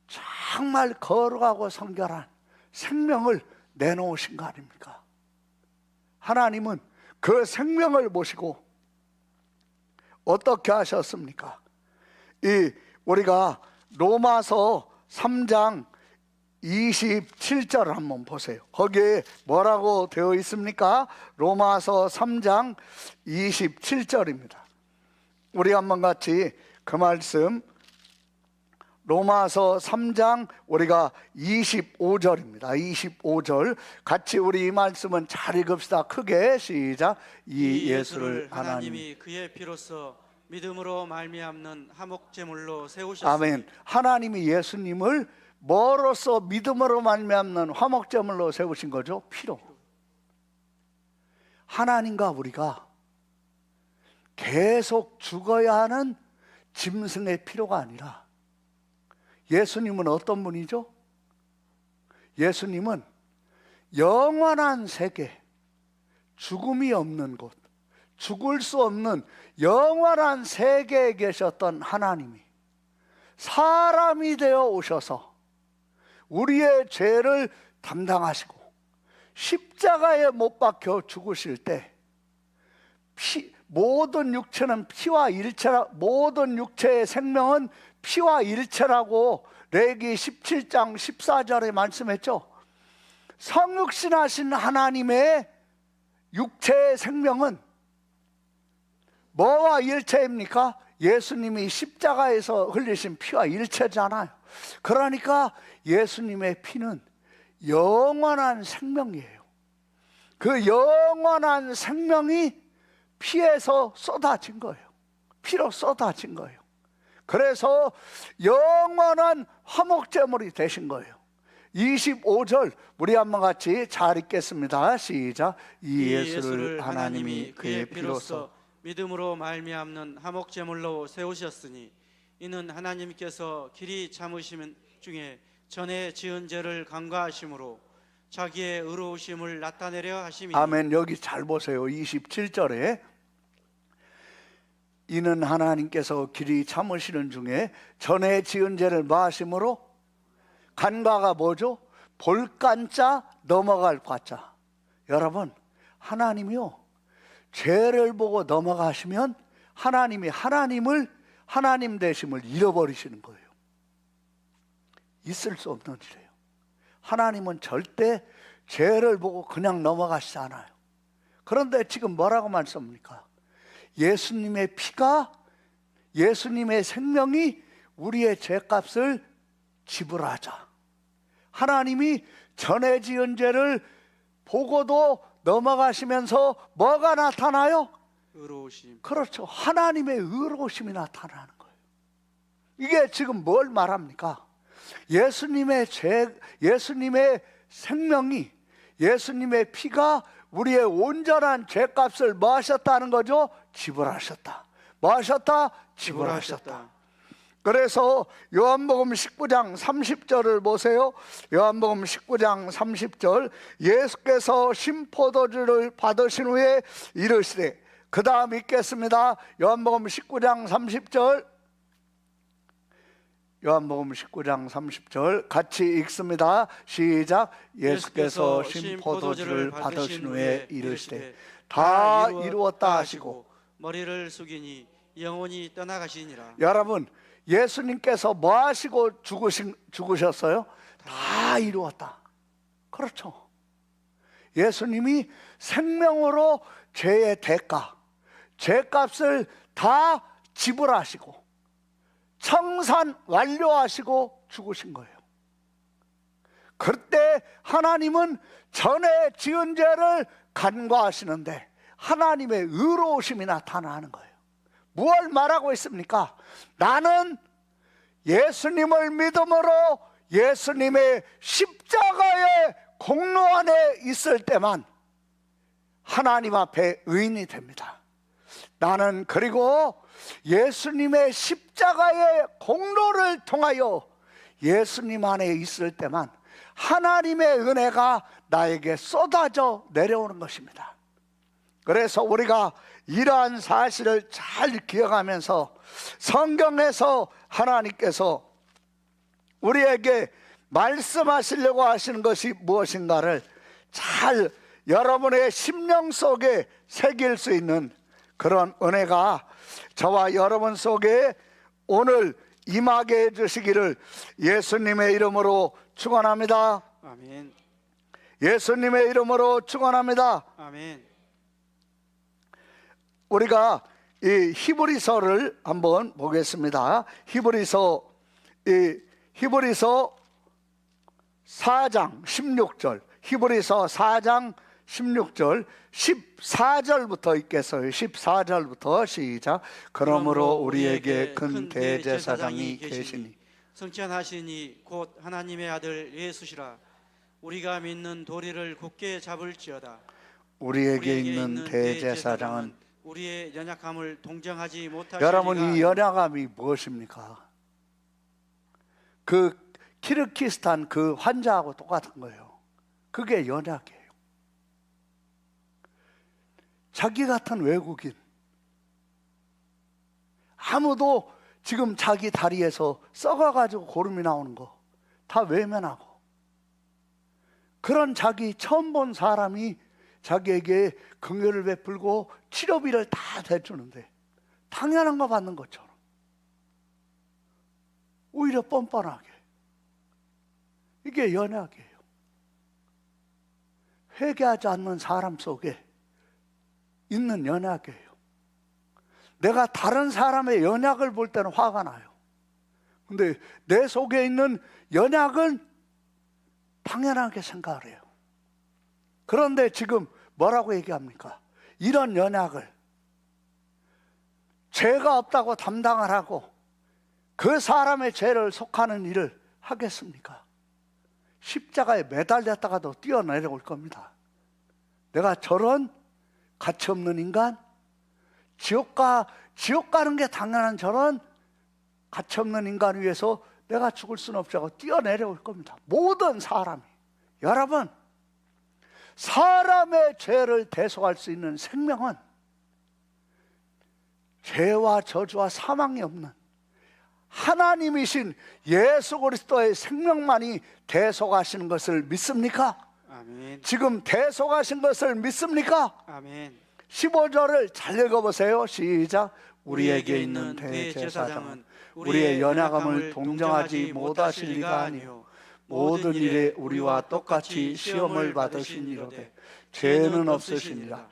정말 거룩하고 성결한 생명을 내놓으신 거 아닙니까? 하나님은 그 생명을 모시고 어떻게 하셨습니까? 우리가 로마서 3장 27절을 한번 보세요. 거기에 뭐라고 되어 있습니까? 로마서 3장 27절입니다. 우리 한번 같이 그 말씀, 로마서 3장 우리가 25절입니다. 25절 같이 우리 이 말씀은 잘 읽읍시다. 크게 시작. 이 예수를 하나님이 그의 피로써 믿음으로 말미암는 화목제물로 세우셨으니. 아멘. 하나님이 예수님을 뭐로써 믿음으로 말미암는 화목제물로 세우신 거죠? 피로. 하나님과 우리가 계속 죽어야 하는 짐승의 피로가 아니라 예수님은 어떤 분이죠? 예수님은 영원한 세계, 죽음이 없는 곳, 죽을 수 없는 영원한 세계에 계셨던 하나님이 사람이 되어 오셔서 우리의 죄를 담당하시고 십자가에 못 박혀 죽으실 때 모든 육체는 피와 일체라, 모든 육체의 생명은 피와 일체라고 레기 17장 14절에 말씀했죠. 성육신하신 하나님의 육체의 생명은 뭐와 일체입니까? 예수님이 십자가에서 흘리신 피와 일체잖아요. 그러니까 예수님의 피는 영원한 생명이에요. 그 영원한 생명이 피에서 쏟아진 거예요. 피로 쏟아진 거예요. 그래서 영원한 화목제물이 되신 거예요. 25절 우리 한번 같이 잘 읽겠습니다. 시작. 이 예수를 하나님이 그의 피로써 믿음으로 말미암는 화목제물로 세우셨으니 이는 하나님께서 길이 참으심 중에 전에 지은 죄를 간과하심으로 자기의 의로우심을 나타내려 하심이니. 아멘. 여기 잘 보세요. 27절에 이는 하나님께서 길이 참으시는 중에 전에 지은 죄를 마하심으로. 간과가 뭐죠? 볼간자 넘어갈 과자. 여러분, 하나님이요 죄를 보고 넘어가시면 하나님이 하나님 되심을 잃어버리시는 거예요. 있을 수 없는 일이에요. 하나님은 절대 죄를 보고 그냥 넘어가시지 않아요. 그런데 지금 뭐라고 말씀합니까? 예수님의 피가, 예수님의 생명이 우리의 죄값을 지불하자. 하나님이 전에 지은 죄를 보고도 넘어가시면서 뭐가 나타나요? 의로우심. 그렇죠. 하나님의 의로우심이 나타나는 거예요. 이게 지금 뭘 말합니까? 예수님의 생명이, 예수님의 피가 우리의 온전한 죄값을 뭐 하셨다는 거죠? 지불하셨다. 뭐 하셨다? 지불하셨다. 그래서 요한복음 19장 30절을 보세요. 요한복음 19장 30절 예수께서 신포도주를 받으신 후에 이르시되, 그 다음 읽겠습니다. 요한복음 19장 30절, 요한복음 19장 30절 같이 읽습니다. 시작. 예수께서 신포도주를 받으신 후에 이르시되 다 이루었다 하시고 머리를 숙이니 영혼이 떠나가시니라. 여러분, 예수님께서 뭐 하시고 죽으셨어요? 다 이루었다. 그렇죠. 예수님이 생명으로 죄의 대가, 죄값을 다 지불하시고 청산 완료하시고 죽으신 거예요. 그때 하나님은 전에 지은 죄를 간과하시는데 하나님의 의로우심이 나타나는 거예요. 무엇을 말하고 있습니까? 나는 예수님을 믿음으로 예수님의 십자가의 공로 안에 있을 때만 하나님 앞에 의인이 됩니다. 나는 그리고 예수님의 십자가의 공로를 통하여 예수님 안에 있을 때만 하나님의 은혜가 나에게 쏟아져 내려오는 것입니다. 그래서 우리가 이러한 사실을 잘 기억하면서 성경에서 하나님께서 우리에게 말씀하시려고 하시는 것이 무엇인가를 잘 여러분의 심령 속에 새길 수 있는 그런 은혜가 저와 여러분 속에 오늘 임하게 해주시기를 예수님의 이름으로 축원합니다. 아멘. 예수님의 이름으로 축원합니다. 아멘. 우리가 이 히브리서를 한번 보겠습니다. 히브리서 4장 16절, 히브리서 4장 16절 14절부터 읽겠어요. 14절부터 시작. 그러므로 우리에게 큰 대제사장이 계시니 성찬하시니 곧 하나님의 아들 예수시라. 우리가 믿는 도리를 굳게 잡을지어다. 우리에게 있는 대제사장은 우리의 연약함을 동정하지 못하시리가. 여러분, 이 연약함이 무엇입니까? 그 키르기스탄 그 환자하고 똑같은 거예요. 그게 연약이에요. 자기 같은 외국인, 아무도 지금 자기 다리에서 썩어가지고 고름이 나오는 거 다 외면하고, 그런 자기 처음 본 사람이 자기에게 긍휼을 베풀고 치료비를 다 대주는데 당연한 거 받는 것처럼 오히려 뻔뻔하게, 이게 연약이에요. 회개하지 않는 사람 속에 있는 연약이에요. 내가 다른 사람의 연약을 볼 때는 화가 나요. 근데 내 속에 있는 연약은 당연하게 생각을 해요. 그런데 지금 뭐라고 얘기합니까? 이런 연약을 죄가 없다고 담당을 하고 그 사람의 죄를 속하는 일을 하겠습니까? 십자가에 매달렸다가도 뛰어내려올 겁니다. 내가 저런 가치 없는 인간, 지옥 가는 게 당연한 저런 가치 없는 인간 위해서 내가 죽을 수는 없다고 뛰어내려올 겁니다. 모든 사람이. 여러분, 사람의 죄를 대속할 수 있는 생명은 죄와 저주와 사망이 없는 하나님이신 예수 그리스도의 생명만이 대속하시는 것을 믿습니까? 아멘. 지금 대속하신 것을 믿습니까? 아멘. 15절을 잘 읽어보세요. 시작. 우리에게 있는 대제사장은 우리의 연약함을 동정하지 못하실 리가 아니요 모든 일에 우리와 똑같이 시험을 받으시니로되 죄는 없으시니라.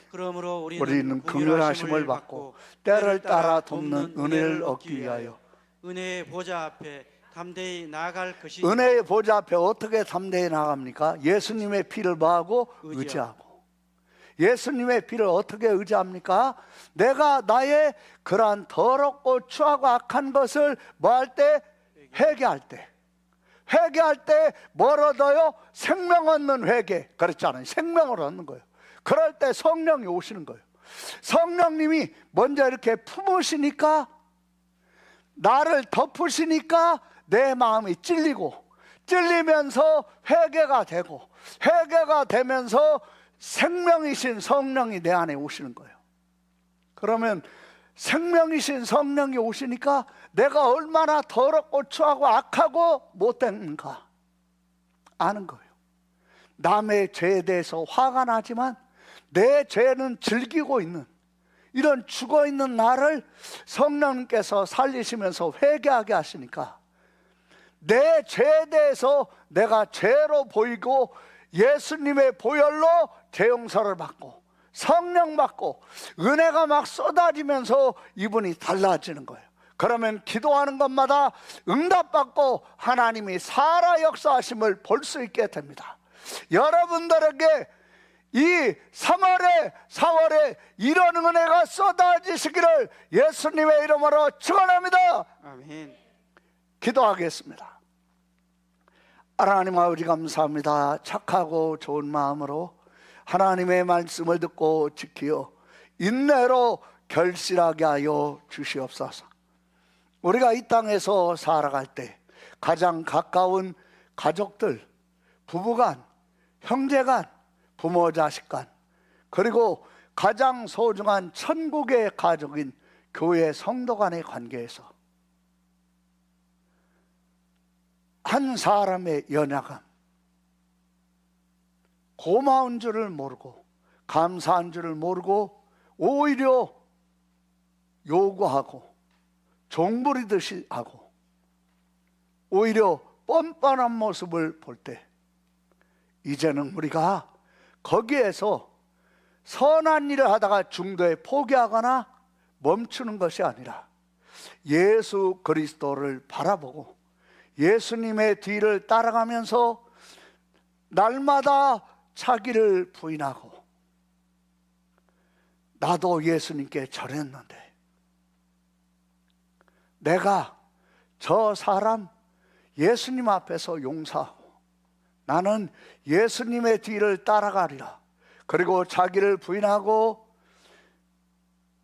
그러므로 우리는 긍휼하심을 받고 때를 따라 돕는 은혜를 얻기 위하여 은혜의 보좌 앞에 담대히 나아갈 것이. 은혜의 보좌 앞에 어떻게 담대히 나갑니까? 예수님의 피를 뭐하고? 의지하고. 예수님의 피를 어떻게 의지합니까? 내가 나의 그러한 더럽고 추하고 악한 것을 뭐 할 때? 회개할 때. 회개할 때 뭘 얻어요? 생명 얻는 회개. 그렇잖아요. 생명을 얻는 거예요. 그럴 때 성령이 오시는 거예요. 성령님이 먼저 이렇게 품으시니까, 나를 덮으시니까 내 마음이 찔리면서 회개가 되고, 회개가 되면서 생명이신 성령이 내 안에 오시는 거예요. 그러면 생명이신 성령이 오시니까 내가 얼마나 더럽고 추하고 악하고 못됐는가 아는 거예요. 남의 죄에 대해서 화가 나지만 내 죄는 즐기고 있는, 이런 죽어있는 나를 성령님께서 살리시면서 회개하게 하시니까 내 죄에 대해서 내가 죄로 보이고 예수님의 보혈로 죄 용서를 받고 성령 받고 은혜가 막 쏟아지면서 이분이 달라지는 거예요. 그러면 기도하는 것마다 응답받고 하나님이 살아 역사하심을 볼 수 있게 됩니다. 여러분들에게 이 3월에 4월에 이런 은혜가 쏟아지시기를 예수님의 이름으로 축원합니다. 아멘. 기도하겠습니다. 하나님 아버지 감사합니다. 착하고 좋은 마음으로 하나님의 말씀을 듣고 지키어 인내로 결실하게 하여 주시옵소서. 우리가 이 땅에서 살아갈 때 가장 가까운 가족들, 부부간, 형제간, 부모 자식간, 그리고 가장 소중한 천국의 가족인 교회 성도 간의 관계에서 한 사람의 연약함, 고마운 줄을 모르고 감사한 줄을 모르고 오히려 요구하고 종부리듯이 하고 오히려 뻔뻔한 모습을 볼 때 이제는 우리가 거기에서 선한 일을 하다가 중도에 포기하거나 멈추는 것이 아니라 예수 그리스도를 바라보고 예수님의 뒤를 따라가면서 날마다 자기를 부인하고 나도 예수님께 절했는데 내가 저 사람 예수님 앞에서 용서하고 나는 예수님의 뒤를 따라가리라. 그리고 자기를 부인하고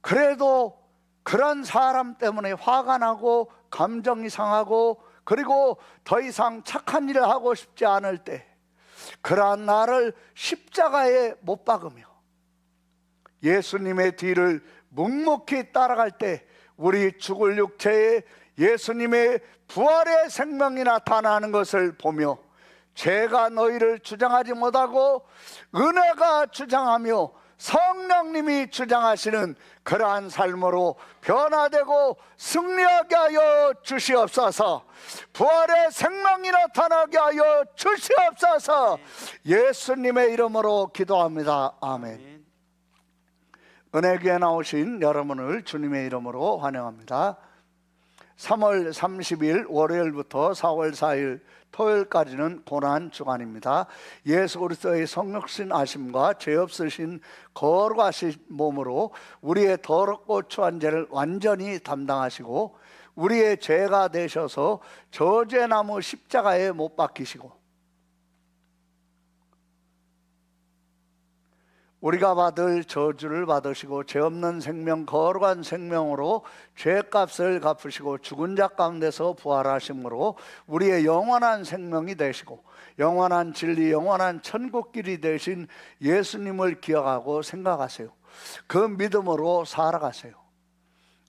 그래도 그런 사람 때문에 화가 나고 감정이 상하고 그리고 더 이상 착한 일을 하고 싶지 않을 때 그러한 나를 십자가에 못 박으며 예수님의 뒤를 묵묵히 따라갈 때 우리 죽을 육체에 예수님의 부활의 생명이 나타나는 것을 보며 죄가 너희를 주장하지 못하고 은혜가 주장하며 성령님이 주장하시는 그러한 삶으로 변화되고 승리하게 하여 주시옵소서. 부활의 생명이 나타나게 하여 주시옵소서. 예수님의 이름으로 기도합니다. 아멘. 은혜교회 나오신 여러분을 주님의 이름으로 환영합니다. 3월 30일 월요일부터 4월 4일 토요일까지는 고난주간입니다. 예수 그리스도의 성육신 아심과 죄 없으신 거룩하신 몸으로 우리의 더럽고 추한 죄를 완전히 담당하시고 우리의 죄가 되셔서 저주의 나무 십자가에 못 박히시고 우리가 받을 저주를 받으시고 죄 없는 생명 거룩한 생명으로 죄값을 갚으시고 죽은 자 가운데서 부활하심으로 우리의 영원한 생명이 되시고 영원한 진리 영원한 천국길이 되신 예수님을 기억하고 생각하세요. 그 믿음으로 살아가세요.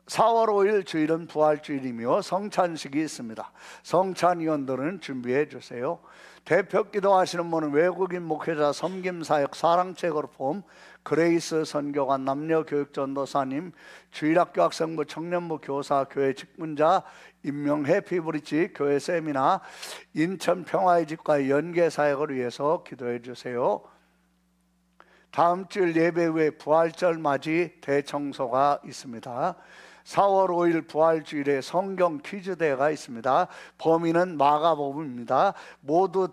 4월 5일 주일은 부활주일이며 성찬식이 있습니다. 성찬위원들은 준비해 주세요. 대표 기도하시는 분은 외국인 목회자, 섬김사역, 사랑체그룹, 그레이스 선교관, 남녀교육전도사님, 주일학교 학생부, 청년부 교사, 교회 직분자, 임명 해피브리지, 교회 세미나, 인천 평화의 집과의 연계사역을 위해서 기도해 주세요. 다음 주일 예배 후에 부활절 맞이 대청소가 있습니다. 4월 5일 부활주일에 성경 퀴즈 대회가 있습니다. 범위는 마가복음입니다. 모두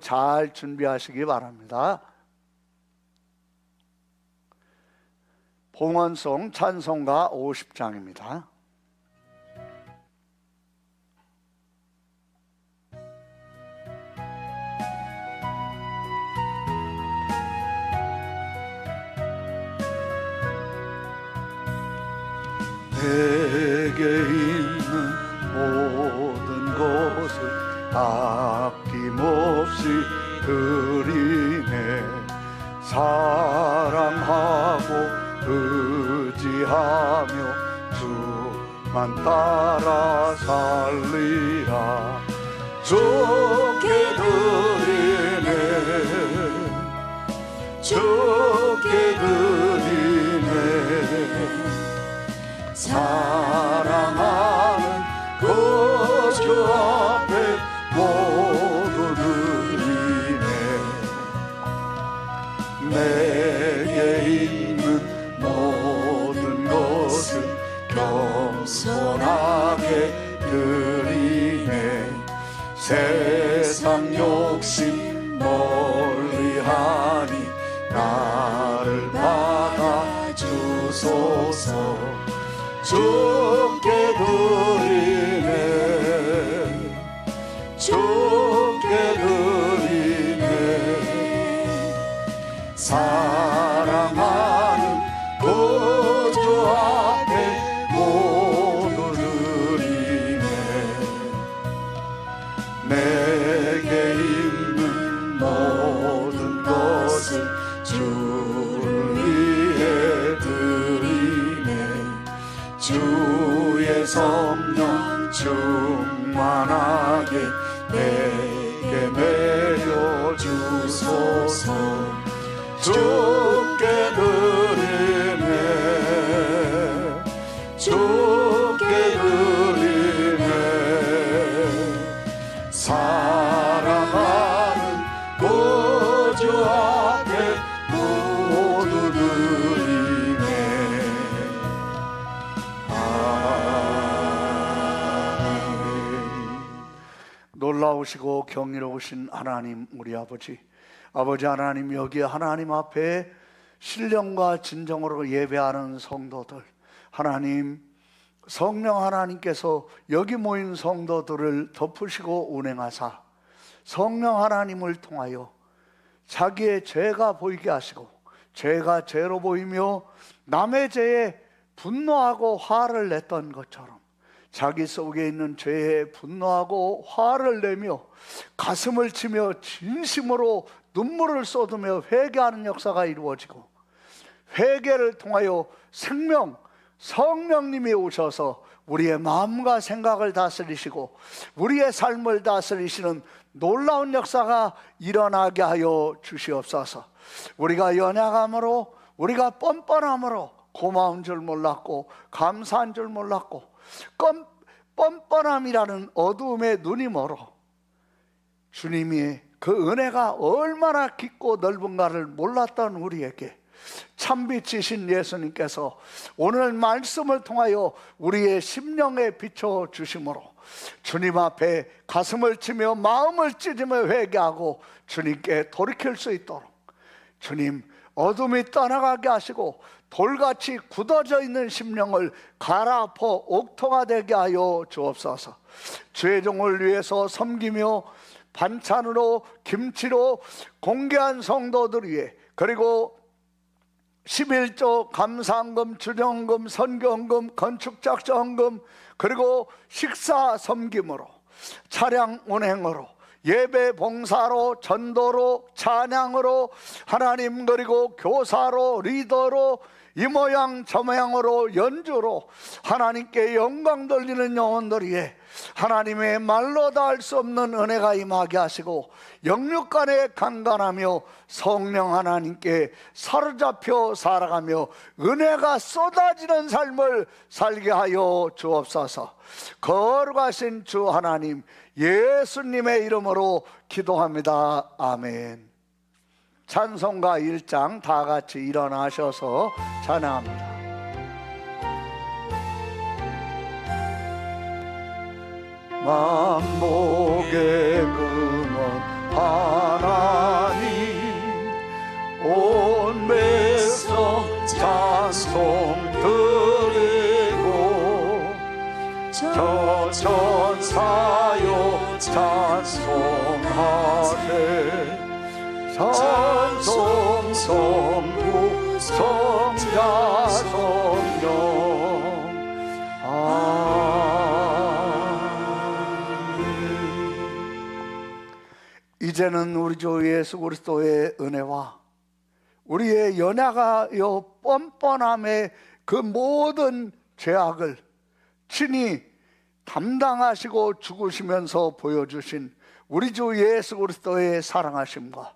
잘 준비하시기 바랍니다. 봉헌송 찬송가 50장입니다. 내게 있는 모든 것을 아낌없이 드리네. 사랑하고 의지하며 주만 따라 살리라. 주께 드리네, 주께 드리네. 사랑하는 그 주 앞에 모두 드리네. 내게 있는 모든 것을 겸손하게 드리네. 세상 욕심 멀리하니 나를 받아주소서. 주께 드리네, 주께 드리네. 사랑하는 그 주 내게 있는 모든 것을 주를 위해 드리네. 주의 성령 충만하게 내게 내려주소서. 주께 드리네, 주께 드리네. 사랑하는 구주 앞에 모두 드리네. 아멘. 놀라우시고 경이로우신 하나님, 우리 아버지 하나님, 여기 하나님 앞에 신령과 진정으로 예배하는 성도들, 하나님, 성령 하나님께서 여기 모인 성도들을 덮으시고 운행하사 성령 하나님을 통하여 자기의 죄가 보이게 하시고, 죄가 죄로 보이며 남의 죄에 분노하고 화를 냈던 것처럼 자기 속에 있는 죄에 분노하고 화를 내며 가슴을 치며 진심으로 눈물을 쏟으며 회개하는 역사가 이루어지고, 회개를 통하여 생명 성령님이 오셔서 우리의 마음과 생각을 다스리시고 우리의 삶을 다스리시는 놀라운 역사가 일어나게 하여 주시옵소서. 우리가 연약함으로, 우리가 뻔뻔함으로 고마운 줄 몰랐고 감사한 줄 몰랐고 뻔뻔함이라는 어두움에 눈이 멀어 주님이 그 은혜가 얼마나 깊고 넓은가를 몰랐던 우리에게 참빛이신 예수님께서 오늘 말씀을 통하여 우리의 심령에 비춰 주심으로 주님 앞에 가슴을 치며 마음을 찢으며 회개하고 주님께 돌이킬 수 있도록 주님, 어둠이 떠나가게 하시고 돌같이 굳어져 있는 심령을 갈아엎어 옥토가 되게 하여 주옵소서. 주의 종을 위해서 섬기며 반찬으로 김치로 공개한 성도들 위해, 그리고 11조 감사헌금, 주정헌금, 선교헌금, 건축작정헌금, 그리고 식사 섬김으로, 차량 운행으로, 예배 봉사로, 전도로, 찬양으로, 하나님, 그리고 교사로, 리더로, 이 모양 저 모양으로, 연주로 하나님께 영광 돌리는 영혼들 위해 하나님의 말로 다 할 수 없는 은혜가 임하게 하시고 영육간에 강건하며 성령 하나님께 사로잡혀 살아가며 은혜가 쏟아지는 삶을 살게 하여 주옵소서. 거룩하신 주 하나님, 예수님의 이름으로 기도합니다. 아멘. 찬송가 1장 다 같이 일어나셔서 찬양합니다. 만복의 근원 하나님, 온 백성 찬송 드리고 저 천사요 찬송하세. 찬송 성부 성자 성령 아멘. 이제는 우리 주 예수 그리스도의 은혜와 우리의 연약하여 뻔뻔함의 그 모든 죄악을 친히 담당하시고 죽으시면서 보여주신 우리 주 예수 그리스도의 사랑하심과